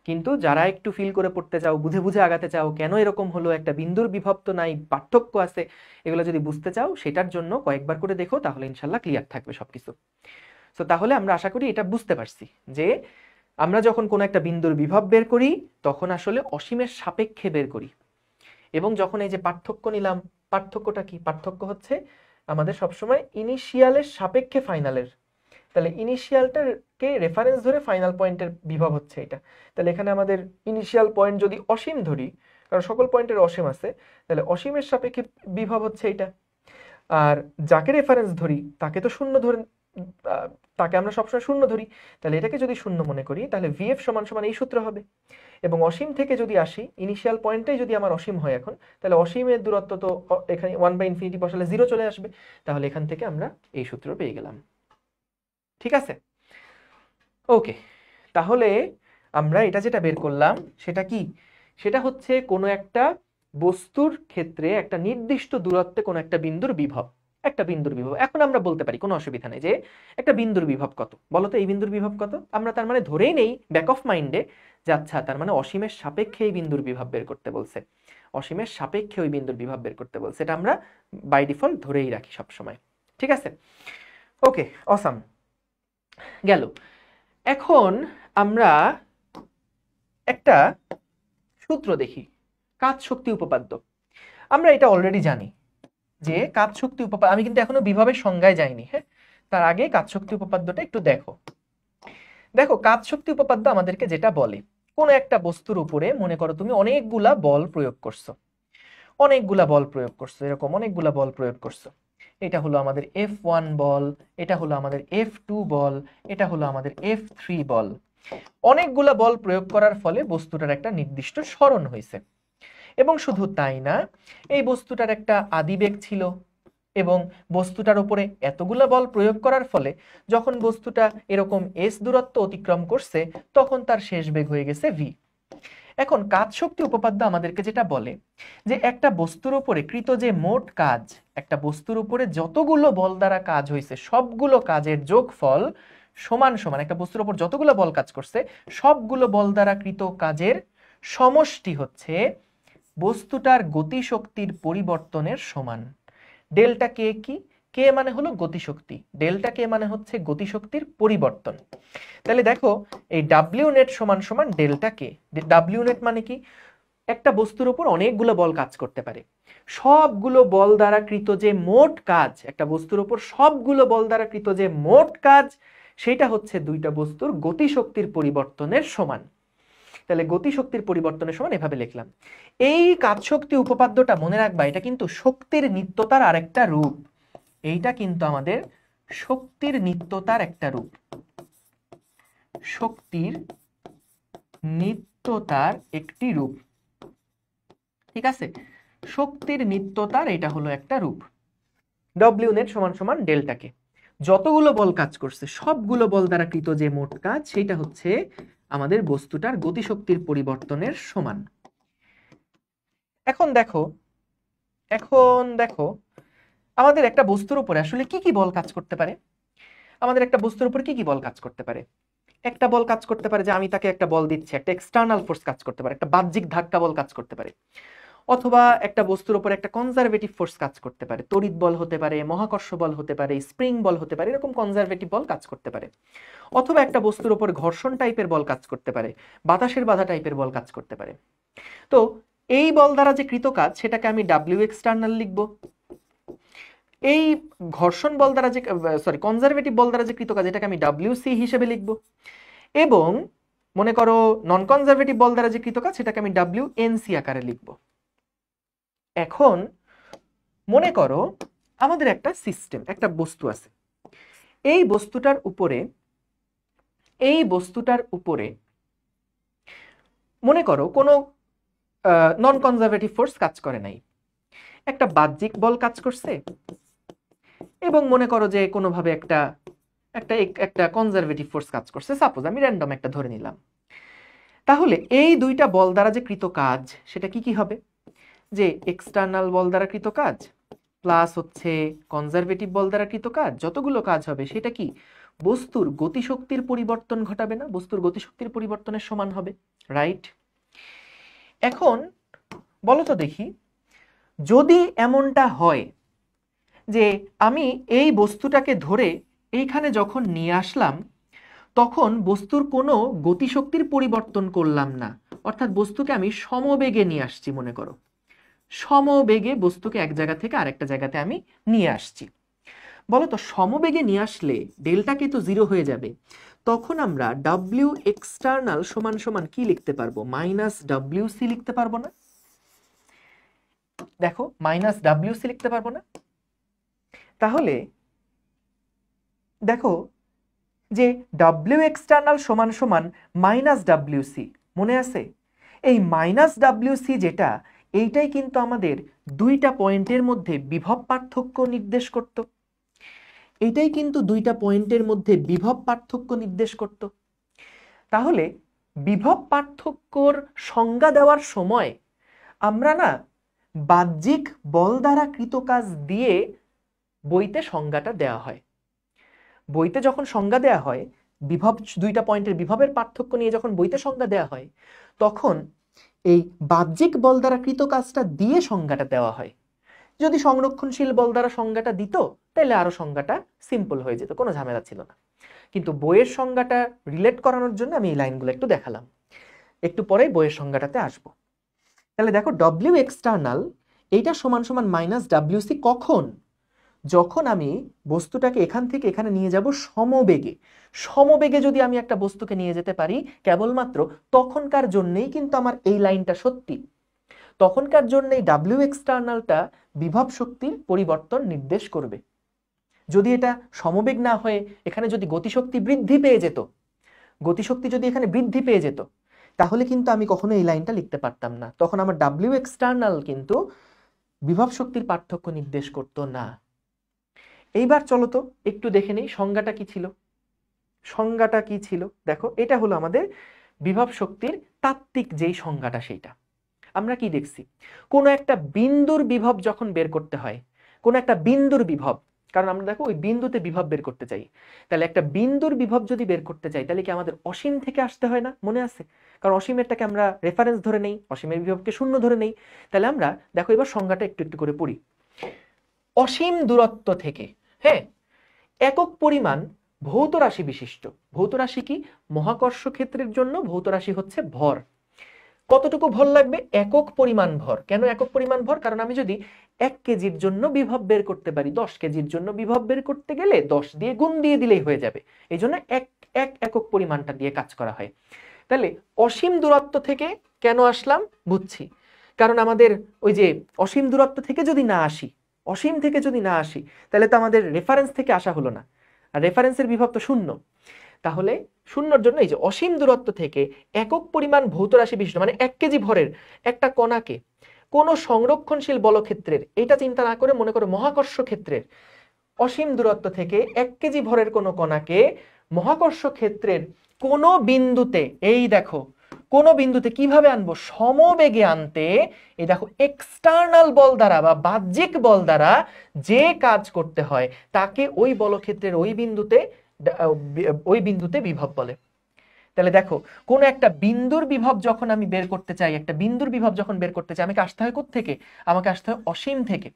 কিন্তু যারা একটু ফিল করে পড়তে চাও, বুঝে বুঝে আগাতে চাও, কেন এরকম হলো, একটা বিন্দুর বিভব তো নাই, পার্থক্য আছে, এগুলো যদি বুঝতে চাও সেটার জন্য কয়েকবার করে দেখো, তাহলে ইনশাল্লাহ ক্লিয়ার থাকবে সবকিছু। সো তাহলে আমরা আশা করি এটা বুঝতে পারছি যে আমরা যখন কোনো একটা বিন্দুর বিভব বের করি তখন আসলে অসীমের সাপেক্ষে বের করি। এবং যখন এই যে পার্থক্য নিলাম, পার্থক্যটা কি? পার্থক্য হচ্ছে আমাদের সবসময় ইনিশিয়ালের সাপেক্ষে ফাইনালের। তাহলে ইনিশিয়ালটাকে রেফারেন্স ধরে ফাইনাল পয়েন্টের বিভব হচ্ছে এটা। তাহলে এখানে আমাদের ইনিশিয়াল পয়েন্ট যদি অসীম ধরি, কারণ সকল পয়েন্টের অসীম আছে, তাহলে অসীমের সাপেক্ষে বিভব হচ্ছে এটা। আর যাকে রেফারেন্স ধরি তাকে তো শূন্য ধরে, তাকে আমরা সবসময় শূন্য ধরি। তাহলে এটাকে যদি শূন্য মনে করি তাহলে ভিএফ সমান সমান এই সূত্র হবে। এবং অসীম থেকে যদি আসি, ইনিশিয়াল পয়েন্টটাই যদি আমার অসীম হয় এখন, তাহলে অসীমের দূরত্ব তো এখানে 1/∞ বসালে 0 চলে আসবে। তাহলে এখান থেকে আমরা এই সূত্র পেয়ে গেলাম। ঠিক আছে, ওকে, তাহলে আমরা এটা যেটা বের করলাম সেটা কি? সেটা হচ্ছে কোনো একটা বস্তুর ক্ষেত্রে একটা নির্দিষ্ট দূরত্বে কোনো একটা বিন্দুর বিভব। একটা বিন্দুর বিভব এখন আমরা বলতে পারি, কোনো অসুবিধা নেই, যে একটা বিন্দুর বিভব কত, বলো তো এই বিন্দুর বিভব কত। আমরা তার মানে ধরেই নেই ব্যাক অফ মাইন্ডে যে আচ্ছা তার মানে অসীমের সাপেক্ষে এই বিন্দুর বিভব বের করতে বলছে, অসীমের সাপেক্ষে ওই বিন্দুর বিভব বের করতে বলছে, এটা আমরা বাই ডিফল্ট ধরেই রাখি সব সময়। ঠিক আছে, ওকে, অসাম, গেল। এখন আমরা একটা সূত্র দেখি, কাজ শক্তি উপপাদ্য। আমরা এটা অলরেডি জানি যে কাজ শক্তি উপপাদ্য, আমি কিন্তু এখনো বিভবের সংজ্ঞায় যাইনি, হ্যাঁ, তার আগে কাজ শক্তি উপপাদ্যটা একটু দেখো। দেখো কাজ শক্তি উপপাদ্য আমাদেরকে যেটা বলে, কোন একটা বস্তুর উপরে মনে করো তুমি অনেকগুলা বল প্রয়োগ করছো, এরকম অনেকগুলা বল প্রয়োগ করছো। এটা হলো আমাদের F1 বল, এটা হলো আমাদের F2 বল, এটা হলো আমাদের F3 বল। অনেকগুলা বল প্রয়োগ করার ফলে বস্তুটার একটা নির্দিষ্ট সরণ হয়েছে। এবং শুধু তাই না, এই বস্তুটার একটা আদিবেগ ছিল, এবং বস্তুটার উপরে এতগুলা বল প্রয়োগ করার ফলে যখন বস্তুটা এরকম s দূরত্ব অতিক্রম করছে তখন তার শেষ বেগ হয়ে গেছে v। এখন কাজ শক্তি উপপাদ্য আমাদেরকে যেটা বলে যে একটা বস্তুর উপরে কৃত যে মোট কাজ, একটা বস্তুর উপরে যতগুলো বল দ্বারা কাজ হয়েছে সবগুলো কাজের যোগফল সমান সমান, একটা বস্তুর উপর যতগুলো বল কাজ করছে সবগুলো বল দ্বারা কৃত কাজের সমষ্টি হচ্ছে বস্তুটার গতিশক্তির পরিবর্তনের সমান। ডেল্টা কে কি? কে মানে হলো গতিশক্তি, ডেল্টা কে মানে হচ্ছে গতিশক্তির পরিবর্তন। তাহলে দেখো এই ডাব্লিউ নেট সমান সমান ডেল্টা কে। ডাব্লিউ নেট মানে কি? একটা বস্তুর উপর অনেকগুলো বল কাজ করতে পারে। সবগুলো বল দ্বারা কৃত যে মোট কাজ, একটা বস্তুর উপর সবগুলো বল দ্বারা কৃত যে মোট কাজ, সেটা হচ্ছে দুইটা বস্তুর গতিশক্তির পরিবর্তনের সমান। তাহলে গতিশক্তির পরিবর্তনের সমান এভাবে লিখলাম। এই কাজশক্তি উপপাদ্যটা মনে রাখবা, এটা কিন্তু শক্তির নিত্যতার আরেকটা রূপ। এইটা কিন্তু আমাদের শক্তির নিত্যতার একটা রূপ। শক্তির নিত্যতার একটি রূপ, ঠিক আছে? শক্তির নিত্যতার এটা হলো একটা রূপ। ডব্লিউ নেট সমান সমান ডেল্টাকে, যতগুলো বল কাজ করছে সবগুলো বল দ্বারা কৃত যে মোট কাজ, সেটা হচ্ছে আমাদের বস্তুটার গতিশক্তির পরিবর্তনের সমান। এখন দেখো আমাদের একটা বস্তুর উপরে আসলে কি কি বল কাজ করতে পারে। আমাদের একটা বস্তুর উপর কি কি বল কাজ করতে পারে? একটা বল কাজ করতে পারে যে আমি তাকে একটা বল দিচ্ছি, একটা এক্সটার্নাল ফোর্স কাজ করতে পারে, একটা বাহ্যিক ধাক্কা বল কাজ করতে পারে। অথবা একটা বস্তুর উপর একটা কনজারভেটিভ ফোর্স কাজ করতে পারে, তড়িৎ বল হতে পারে, মহাকর্ষ বল হতে পারে, স্প্রিং বল হতে পারে, এরকম কনজারভেটিভ বল কাজ করতে পারে। অথবা একটা বস্তুর উপর ঘর্ষণ টাইপের বল কাজ করতে পারে, বাতাসের বাধা টাইপের বল কাজ করতে পারে। তো এই বল দ্বারা যে কৃত কাজ সেটাকে আমি ডাব্লিউ এক্সটার্নাল লিখব। এই ঘর্ষণ বল দ্বারা যে কনজারভেটিভ বল দ্বারা যে কৃত কাজ, এটাকে আমি ডাব্লিউসি হিসেবে লিখব। এবং মনে করো নন কনজারভেটিভ বল দ্বারা যে কৃত কাজ, সেটাকে আমি ডাব্লিউএনসি আকারে লিখব। এখন মনে করো আমাদের একটা সিস্টেম, একটা বস্তু আছে। এই বস্তুটার উপরে মনে করো কোনো নন কনজারভেটিভ ফোর্স কাজ করে নাই, একটা বাহ্যিক বল কাজ করছে, এবং মনে করো যে কোনোভাবে একটা কনজারভেটিভ ফোর্স কাজ করছে। সাপোজ আমি র্যান্ডম একটা ধরে নিলাম। তাহলে এই দুইটা বল দ্বারা যে কৃত কাজ সেটা কি কি হবে? যে এক্সটার্নাল বল দ্বারা কৃত কাজ প্লাস হচ্ছে কনজারভেটিভ বল দ্বারা কৃত কাজ, যতগুলো কাজ হবে সেটা কি বস্তুর গতিশক্তির পরিবর্তন ঘটাবে না? বস্তুর গতিশক্তির পরিবর্তনের সমান হবে, রাইট? এখন বলো তো দেখি, যদি এমনটা হয় যে আমি এই বস্তুটাকে ধরে এইখানে যখন নিয়ে আসলাম, তখন বস্তুর কোনো গতিশক্তির পরিবর্তন করলাম না, অর্থাৎ বস্তুকে আমি সমবেগে নিয়ে আসছি। মনে করো সমবেগে বস্তুকে এক জায়গা থেকে আরেকটা জায়গাতে আমি নিয়ে আসছি। বলো তো সমবেগে নিয়ে আসলে ডেল্টাকে তো জিরো হয়ে যাবে, তখন আমরা ডাব্লিউ এক্সটার্নাল সমান সমান কি লিখতে পারবো? মাইনাস ডাব্লিউসি লিখতে পারবো না? দেখো মাইনাস ডাব্লিউসি লিখতে পারবো না? তাহলে দেখো যে ডাব্লিউ এক্সটার্নাল সমান সমান মাইনাস ডাব্লিউসি, মনে আছে? এই মাইনাস ডাব্লিউসি যেটা, এইটাই কিন্তু আমাদের দুইটা পয়েন্টের মধ্যে বিভব পার্থক্য নির্দেশ করত। এইটাই কিন্তু দুইটা পয়েন্টের মধ্যে বিভব পার্থক্য নির্দেশ করত। তাহলে বিভব পার্থক্যর সংজ্ঞা দেওয়ার সময় আমরা না বাহ্যিক বল দ্বারা কৃত কাজ দিয়ে বইতে সংজ্ঞাটা দেওয়া হয়। বইতে যখন সংজ্ঞা দেওয়া হয়, বিভব দুইটা পয়েন্টের বিভবের পার্থক্য নিয়ে যখন বইতে সংজ্ঞা দেওয়া হয়, তখন এই বাহ্যিক বল দ্বারা কৃত কাজটা দিয়ে সংজ্ঞাটা দেওয়া হয়। যদি সংরক্ষণশীল বল দ্বারা সংজ্ঞাটা দিত, তাহলে আরো সংজ্ঞাটা সিম্পল হয়ে যেত, কোনো ঝামেলা ছিল না। কিন্তু বইয়ের সংজ্ঞাটা রিলেট করানোর জন্য আমি এই লাইনগুলো একটু দেখালাম, একটু পরেই বইয়ের সংজ্ঞাটাতে আসবো। তাহলে দেখো ডব্লিউ এক্সটার্নাল এইটা সমান সমান মাইনাস ডাব্লিউসি কখন? যখন আমি বস্তুটাকে এখান থেকে এখানে নিয়ে যাব সমবেগে। সমবেগে যদি আমি একটা বস্তুকে নিয়ে যেতে পারি কেবলমাত্র তখনকার জন্যই কিন্তু আমার এই লাইনটা সত্যি। তখনকার জন্যই ডাব্লিউ এক্সটার্নালটা বিভব শক্তির পরিবর্তন নির্দেশ করবে। যদি এটা সমবেগ না হয়ে এখানে যদি গতিশক্তি বৃদ্ধি পেয়ে যেত, গতিশক্তি যদি এখানে বৃদ্ধি পেয়ে যেত, তাহলে কিন্তু আমি কখনো এই লাইনটা লিখতে পারতাম না। তখন আমার ডাব্লিউ এক্সটার্নাল কিন্তু বিভব শক্তির পার্থক্য নির্দেশ করতো না। এইবার চলো তো একটু দেখে নেই সংজ্ঞাটা কি ছিল। সংজ্ঞাটা কি ছিল দেখো, এটা হলো আমাদের বিভব শক্তির তাত্ত্বিক যেই সংজ্ঞাটা, সেইটা আমরা কি দেখছি? কোনো একটা বিন্দুর বিভব যখন বের করতে হয়, কোনো একটা বিন্দুর বিভব, কারণ আমরা দেখো ওই বিন্দুতে বিভব বের করতে চাই, তাহলে একটা বিন্দুর বিভব যদি বের করতে চাই তাহলে কি আমাদের অসীম থেকে আসতে হয় না? মনে আছে? কারণ অসীমেরটাকে আমরা রেফারেন্স ধরে নেই, অসীমের বিভবকে শূন্য ধরে নেই। তাহলে আমরা দেখো এবার সংজ্ঞাটা একটু একটু করে পড়ি। অসীম দূরত্ব থেকে, হ্যাঁ, একক পরিমাণ ভৌত রাশি বিশিষ্ট, ভৌত রাশি কি? মহাকর্ষ ক্ষেত্রের জন্য ভৌত রাশি হচ্ছে ভর। কতটুকু ভর লাগবে? একক পরিমাণ ভর। কেন একক পরিমাণ ভর? কারণ আমি যদি 1 কেজির জন্য বিভব বের করতে পারি, 10 কেজির জন্য বিভব বের করতে গেলে 10 দিয়ে গুণ দিয়ে দিলেই হয়ে যাবে। এই জন্য এক একক পরিমাণটা দিয়ে কাজ করা হয়। তাহলে অসীম দূরত্ব থেকে কেন আসলাম? বুঝছি, কারণ আমাদের ওই যে অসীম দূরত্ব থেকে যদি না আসি, অসীম থেকে যদি না আসি, তাহলে তো আমাদের রেফারেন্স থেকে আসা হলো না, আর রেফারেন্সের বিভব তো শূন্য। তাহলে শূন্যর জন্য এই যে অসীম দূরত্ব থেকে একক পরিমাণ ভৌত রাশি বিশিষ্ট, মানে 1 কেজি ভরের একটা কণাকে কোন সংরক্ষণশীল বলক্ষেত্রের, এটা চিন্তা না করে মনে করো মহাকর্ষ ক্ষেত্রের, অসীম দূরত্ব থেকে 1 কেজি ভরের কোনো কণাকে মহাকর্ষ ক্ষেত্রের কোন বিন্দুতে, এই দেখো কোন বিন্দুতে কিভাবে আনবো? সমবেগে আনতে, এই দেখো এক্সটার্নাল বল দ্বারা বা বাহ্যিক বল দ্বারা যে কাজ করতে হয় তাকে ওই বলক্ষেত্রের ওই বিন্দুতে বিভব বলে। তাহলে দেখো কোন একটা বিন্দুর বিভব যখন আমি বের করতে চাই, একটা বিন্দুর বিভব যখন বের করতে চাই, আমাকে আসতে হয় কোত্থেকে? আমাকে আসতে হয় অসীম থেকে।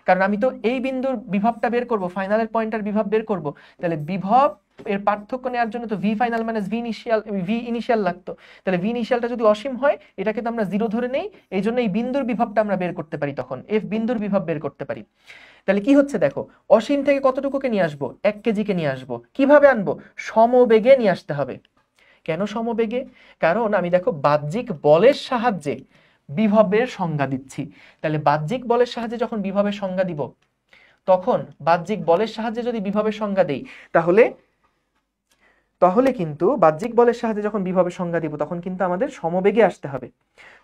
কারণ আমি তো এই বিন্দুর বিভবটা বের করব, ফাইনালের পয়েন্টার বিভব বের করব, তাহলে বিভব এর পার্থক্য নেওয়ার জন্য তো V final minus V initial লাগতো। তাহলে ভি ইনিশিয়ালটা যদি অসীম হয়, এটাকে তো আমরা 0 ধরে নেই, এই জন্য এই বিন্দুর বিভবটা আমরা বের করতে পারি, তখন এফ বিন্দুর বিভব বের করতে পারি। তাহলে কি হচ্ছে দেখো, অসীম থেকে কতটুকুকে নিয়ে আসবো? 1 কেজিকে নিয়ে আসবো। কিভাবে আনবো? সমবেগে নিয়ে আসতে হবে। কেন সমবেগে? কারণ আমি দেখো বাহ্যিক বলের সাহায্যে বিভবের সংজ্ঞা দিচ্ছি। তাহলে বাহ্যিক বলের সাহায্যে যখন বিভবের সংজ্ঞা দিব, তখন বাহ্যিক বলের সাহায্যে যদি বিভবের সংজ্ঞা দেই, তাহলে কিন্তু বাহ্যিক বলের সাহায্যে যখন বিভবের সংজ্ঞা দিব, তখন কিন্তু আমাদের সমবেগে আসতে হবে।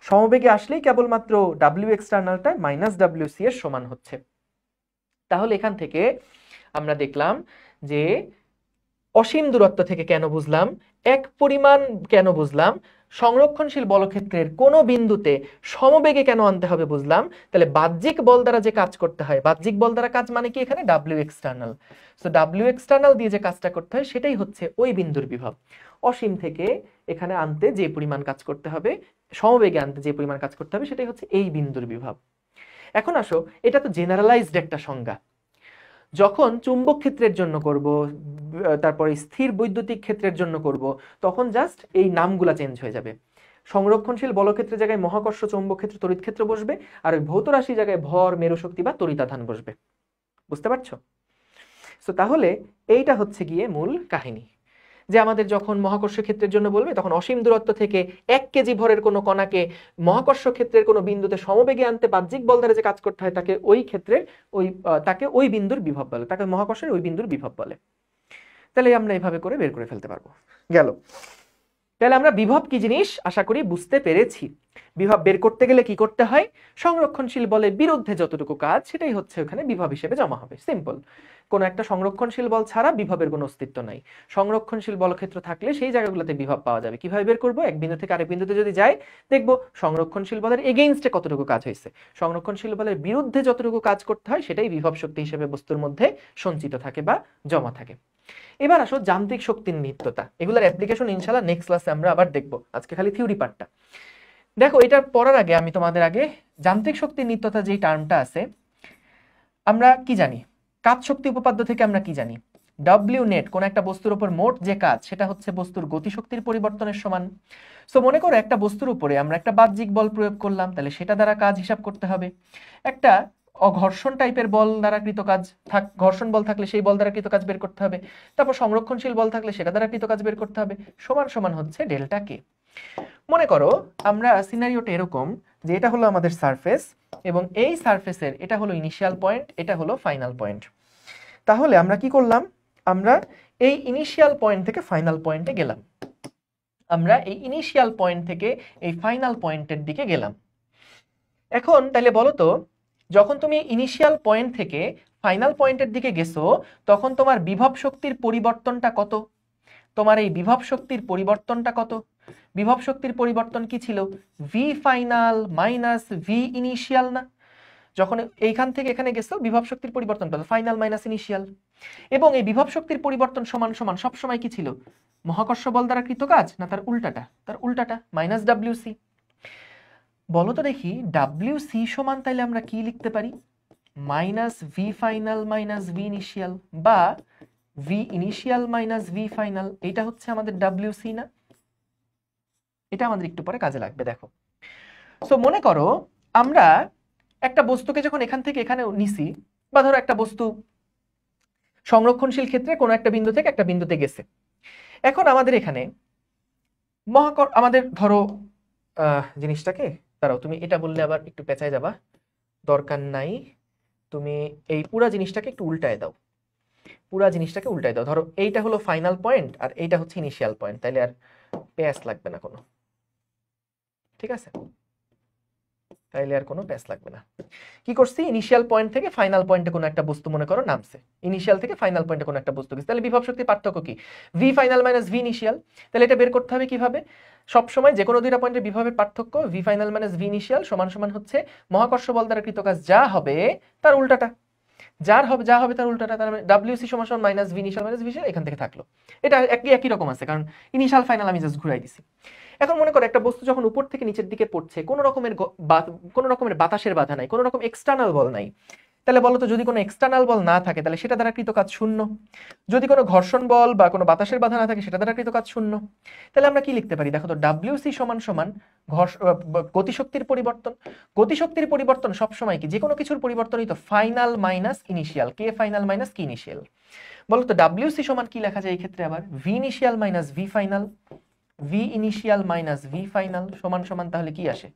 সমবেগে আসলেই কেবলমাত্র ডাব্লিউ এক্সটার্নালটা মাইনাস ডাব্লিউ সি এর সমান হচ্ছে। তাহলে এখান থেকে আমরা দেখলাম যে অসীম দূরত্ব থেকে কেন বুঝলাম, এক পরিমাণ কেন বুঝলাম, সংরক্ষণশীল বলক্ষেত্রের কোন বিন্দুতে সমবেগে কেন আনতে হবে বুঝলাম। তাহলে বাহ্যিক বল দ্বারা যে কাজ করতে হয়, বাহ্যিক বল দ্বারা কাজ মানে কি? এখানে W external. So W external দিয়ে যে কাজটা করতে হয় সেটাই হচ্ছে ওই বিন্দুর বিভব। অসীম থেকে এখানে আনতে যে পরিমাণ কাজ করতে হবে, সমবেগে আনতে যে পরিমাণ কাজ করতে হবে, সেটাই হচ্ছে এই বিন্দুর বিভব। এখন আসো, এটা তো জেনারেলাইজড একটা সংজ্ঞা। যখন চুম্বক ক্ষেত্রের জন্য করব, তারপরে স্থির বৈদ্যুতিক ক্ষেত্রের জন্য করব, তখন জাস্ট এই নামগুলা চেঞ্জ হয়ে যাবে। সংরক্ষণশীল বলক্ষেত্রের জায়গায় মহাকর্ষ চৌম্বক ক্ষেত্র তড়িৎ ক্ষেত্র বসবে, আর ওই ভৌত রাশি জায়গায় ভর, মেরুশক্তি বা তড়িতাধান বসবে। বুঝতে পারছো? সো তাহলে এইটা হচ্ছে গিয়ে মূল কাহিনী, যে আমাদের যখন মহাকর্ষ ক্ষেত্রের জন্য বলবে, তখন অসীম দূরত্ব থেকে 1 কেজি ভরের কোনো কণাকে মহাকর্ষ ক্ষেত্রের কোনো বিন্দুতে সমবেগে আনতে বাহ্যিক বল দ্বারা যে কাজ করতে হয়, তাকে ওই ক্ষেত্রের তাকে ওই বিন্দুর বিভব বলে, তাকে মহাকর্ষের ওই বিন্দুর বিভব বলে। তাহলে আমরা এইভাবে করে বের করে ফেলতে পারবো। গেল। তাহলে আমরা বিভব কি জিনিস আশা করি বুঝতে পেরেছি। বিভব বের করতে গেলে কি করতে হয়? সংরক্ষণশীল বলের বিরুদ্ধে যতটুকু কাজ, সেটাই হচ্ছে ওখানে বিভব হিসেবে জমা হবে। সিম্পল। কোনো একটা সংরক্ষণশীল বল ছাড়া বিভবের কোনো অস্তিত্ব নাই। সংরক্ষণশীল বলক্ষেত্র থাকলে সেই জায়গাগুলোতে বিভব পাওয়া যাবে। কিভাবে বের করবো? এক বিন্দু থেকে আরেক বিন্দুতে যদি যাই, দেখবো সংরক্ষণশীল বলের এগেইনস্টে কতটুকু কাজ হয়েছে। সংরক্ষণশীল বলের বিরুদ্ধে যতটুকু কাজ করতে হয়, সেটাই বিভব শক্তি হিসেবে বস্তুর মধ্যে সঞ্চিত থাকে বা জমা থাকে। এবার আসো যান্ত্রিক শক্তির নিত্যতা। এগুলোর অ্যাপ্লিকেশন ইনশাআল্লাহ নেক্সট ক্লাসে আমরা আবার দেখবো। আজকে খালি থিওরি পার্টটা দেখো। এটা পড়ার আগে আমি তোমাদের আগে যান্ত্রিক শক্তির নিত্যতা যে টার্মটা আছে, আমরা কি জানি? কাজ শক্তি উপপাদ্য থেকে আমরা কি জানি? ডব্লিউ নেট, কোন একটা বস্তুর উপর মোট যে কাজ, সেটা হচ্ছে বস্তুর গতিশক্তির পরিবর্তনের সমান। সো মনে করো একটা বস্তুর উপরে আমরা একটা বাহ্যিক বল প্রয়োগ করলাম, তাহলে সেটা দ্বারা কাজ হিসাব করতে হবে। একটা ঘর্ষণ টাইপের বল দ্বারা কৃত কাজ, ঘর্ষণ বল থাকলে সেই বল দ্বারা কৃত কাজ বের করতে হবে। তারপর সংরক্ষণশীল বল থাকলে সেটা দ্বারা কৃত কাজ বের করতে হবে। সমান সমান হচ্ছে ডেল্টা কে। মনে করো আমরা সিনারিওটা এরকম যে এটা হলো আমাদের সারফেস, এবং এই সারফেসের এটা হলো ইনিশিয়াল পয়েন্ট, এটা হলো ফাইনাল পয়েন্ট। তাহলে আমরা কি করলাম? আমরা এই ইনিশিয়াল পয়েন্ট থেকে ফাইনাল পয়েন্টে গেলাম। আমরা এই ইনিশিয়াল পয়েন্ট থেকে এই ফাইনাল পয়েন্টের দিকে গেলাম। এখন তাহলে বলো তো, যখন তুমি ইনিশিয়াল পয়েন্ট থেকে ফাইনাল পয়েন্টের দিকে গেছো, তখন তোমার বিভব শক্তির পরিবর্তনটা কত? তোমার এই বিভব শক্তির পরিবর্তনটা কত? বিভব শক্তির পরিবর্তন কি ছিল? V final minus V initial না? যখন এইখান থেকে এখানে গেছো, বিভব শক্তির পরিবর্তন কত? Final minus initial. এবং এই বিভব শক্তির পরিবর্তন সমান সমান সবসময় কি ছিল? মহাকর্ষ বল দ্বারা কৃত কাজ, না তার উল্টাটা? তার উল্টাটা, মাইনাস ডাব্লিউ সি। বলো তো দেখি, ডাব্লিউ সি সমান তাইলে আমরা কি লিখতে পারি? Minus v final minus V initial, বা v initial minus v final. এটা হচ্ছে আমাদের ডাব্লিউ সি না? এটা আমাদের একটু পরে কাজে লাগবে। দেখো সো মনে করো আমরা একটা বস্তুকে যখন এখান থেকে এখানে নিছি, বা ধরো একটা বস্তু সংরক্ষণশীল ক্ষেত্রে কোনো একটা বিন্দু থেকে একটা বিন্দুতে গেছে, এখন আমাদের এখানে আমাদের ধরো জিনিসটাকে, দাঁড়াও তুমি এটা বললে আবার একটু পেঁচায় যাবা, দরকার নাই, তুমি এই পুরা জিনিসটাকে একটু উল্টায় দাও, পুরা জিনিসটাকে উল্টায় দাও। ধরো এইটা হলো ফাইনাল পয়েন্ট আর এইটা হচ্ছে ইনিশিয়াল পয়েন্ট, তাইলে আর প্যাচ লাগবে না কোনো, ঠিক আছে? তাইলে আর কোনো প্যাচ লাগবে না। কি করছি, ইনিশিয়াল পয়েন্ট থেকে ফাইনাল পয়েন্টে কোনো একটা বস্তু মনে করো নামছে, ইনিশিয়াল থেকে ফাইনাল পয়েন্টে কোনো একটা বস্তু গেছে, তাহলে বিভব শক্তির পার্থক্য কি? V final minus V initial. তাহলে এটা বের করতে হবে কিভাবে? সবসময় যে কোনো দুইটা পয়েন্টের বিভবের পার্থক্য V final minus V initial সমান সমান হচ্ছে মহাকর্ষ বল দ্বারা কৃত কাজ যা হবে তার উল্টাটা, যা হবে তার উল্টাটা। তার মানে ডব্লিউসি সমান সমান minus V initial minus V initial এখান থেকে থাকলো। এটা একই রকম আছে, কারণ ইনিশিয়াল ফাইনাল আমি জাস্ট ঘুরাই দিছি। এখন মনে করো একটা বস্তু যখন উপর থেকে নিচের দিকে পড়ছে, কোনো রকমের বাতাসের বাধা নাই, কোনো রকম এক্সটার্নাল বল নাই, তাহলে বলো তো যদি কোনো এক্সটার্নাল বল না থাকে তাহলে সেটা দ্বারা কৃত কাজ শূন্য। যদি কোনো ঘর্ষণ বল বা কোনো বাতাসের বাধা না থাকে সেটা দ্বারা কৃত কাজ শূন্য। তাহলে আমরা কি লিখতে পারি? দেখো তো, ডব্লিউসি সমান সমান গতিশক্তির পরিবর্তন। গতিশক্তির পরিবর্তন সবসময় কি, যে কোনো কিছুর পরিবর্তনই তো ফাইনাল মাইনাস ইনিশিয়াল, কে ফাইনাল মাইনাস কি ইনিশিয়াল। বলো তো ডব্লিউসি সমান কি লেখা যায় এই ক্ষেত্রে? আবার V initial minus v final, V initial minus v final সমান সমান তাহলে কি আসে?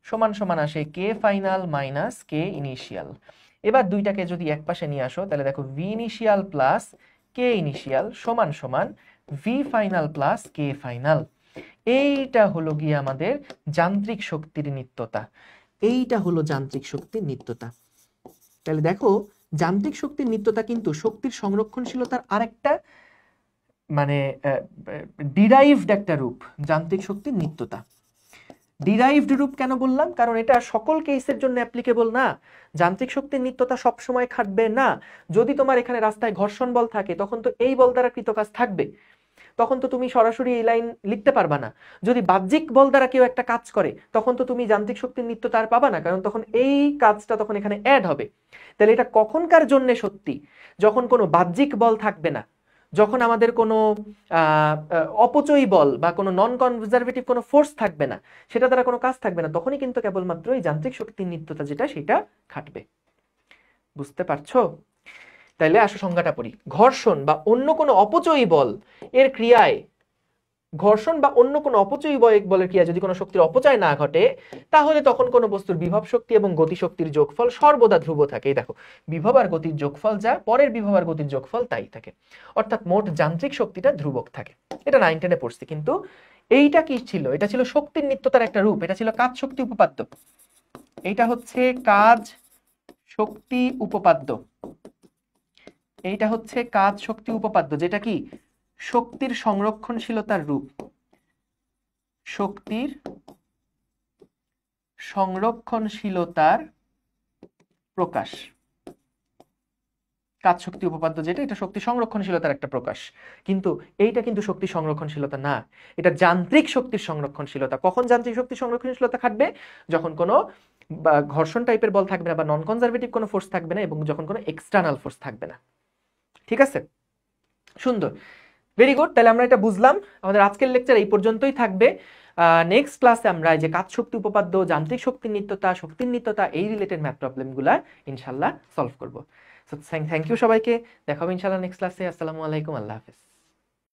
সমান সমান আসে কে ফাইনাল মাইনাস কে ইনিশিয়াল। এবার দুইটাকে যদি এক পাশে নিয়ে আসো তাহলে দেখো ভি ইনিশিয়াল প্লাস কে ইনিশিয়াল সমান সমান ভি ফাইনাল প্লাস কে ফাইনাল। এইটা হলো গিয়ে আমাদের যান্ত্রিক শক্তির নিত্যতা, এইটা হলো যান্ত্রিক শক্তির নিত্যতা। তাহলে দেখো যান্ত্রিক শক্তির নিত্যতা কিন্তু শক্তির সংরক্ষণশীলতার আরেকটা মানে ডিরাইভড একটা রূপ। যান্ত্রিক শক্তির নিত্যতা ডিরাইভড রূপ কেন বললাম? কারণ এটা সকল কেসের জন্য অ্যাপ্লিকেবল না। যান্ত্রিক শক্তির নিত্যতা সবসময় খাটবে না। যদি তোমার এখানে রাস্তায় ঘর্ষণ বল থাকে তখন তো এই বল দ্বারা কৃত কাজ থাকবে, তখন তো তুমি সরাসরি এই লাইন লিখতে পারবা না। যদি বাহ্যিক বল দ্বারা কেউ একটা কাজ করে তখন তো তুমি যান্ত্রিক শক্তির নিত্যতা আর পাবা না, কারণ তখন এই কাজটা তখন এখানে অ্যাড হবে। তাহলে এটা কখনকার জন্য সত্যি? যখন কোনো বাহ্যিক বল থাকবে না, যখন আমাদের কোনো অপচয়ী বল বা কোনো নন কনজারভেটিভ কোনো ফোর্স থাকবে না, সেটা দ্বারা কোনো কাজ থাকবে না, তখনই কিন্তু কেবলমাত্র এই যান্ত্রিক শক্তির নিত্যতা যেটা সেটা খাটবে। বুঝতে পারছো? তাইলে আসো সংজ্ঞাটা পড়ি। ঘর্ষণ বা অন্য কোনো অপচয়ী বল এর ক্রিয়ায়, ঘর্ষণ বা অন্য কোনো অপচয়ী বলের ক্রিয়ায় যদি কোনো শক্তির অপচয় না ঘটে, তাহলে তখন কোনো বস্তুর বিভব শক্তি এবং গতিশক্তির যোগফল সর্বদা ধ্রুব থাকে। দেখো, বিভব আর গতির যোগফল যা, পরের বিভব আর গতির যোগফল তাই থাকে, অর্থাৎ মোট যান্ত্রিক শক্তিটা ধ্রুবক থাকে। এটা 9 10-এ পড়ছি। কিন্তু এইটা কি ছিল? এটা ছিল শক্তির নিত্যতার একটা রূপ, এটা ছিল কাজ শক্তি উপপাদ্য। এইটা হচ্ছে কাজ শক্তি উপপাদ্য, এইটা হচ্ছে কাজ শক্তি উপপাদ্য, যেটা কি শক্তির সংরক্ষণশীলতার রূপ, শক্তির সংরক্ষণশীলতার প্রকাশ। কাজ শক্তি উপপাদ্য যেটা, এটা শক্তি সংরক্ষণশীলতার একটা প্রকাশ। কিন্তু এইটা কিন্তু শক্তি সংরক্ষণশীলতা না, এটা যান্ত্রিক শক্তির সংরক্ষণশীলতা। কখন যান্ত্রিক শক্তির সংরক্ষণশীলতা খাটবে? যখন কোনো ঘর্ষণ টাইপের বল থাকবে না বা নন কনজারভেটিভ কোনো ফোর্স থাকবে না এবং যখন কোনো এক্সটার্নাল ফোর্স থাকবে না। ঠিক আছে, সুন্দর, ভেরি গুড। তাহলে আমরা এটা বুঝলাম। আমাদের আজকের লেকচার এই পর্যন্তই থাকবে। নেক্সট ক্লাসে আমরা যে কাজ শক্তি উপপাদ্য, যান্ত্রিক শক্তির নিত্যতা এই রিলেটেড ম্যাথ প্রবলেমগুলা ইনশাল্লাহ সলভ করব। সো থ্যাংক ইউ সবাইকে, দেখা হবে ইনশাল্লাহ নেক্সট ক্লাসে। আসসালামু আলাইকুম, আল্লাহ হাফেজ।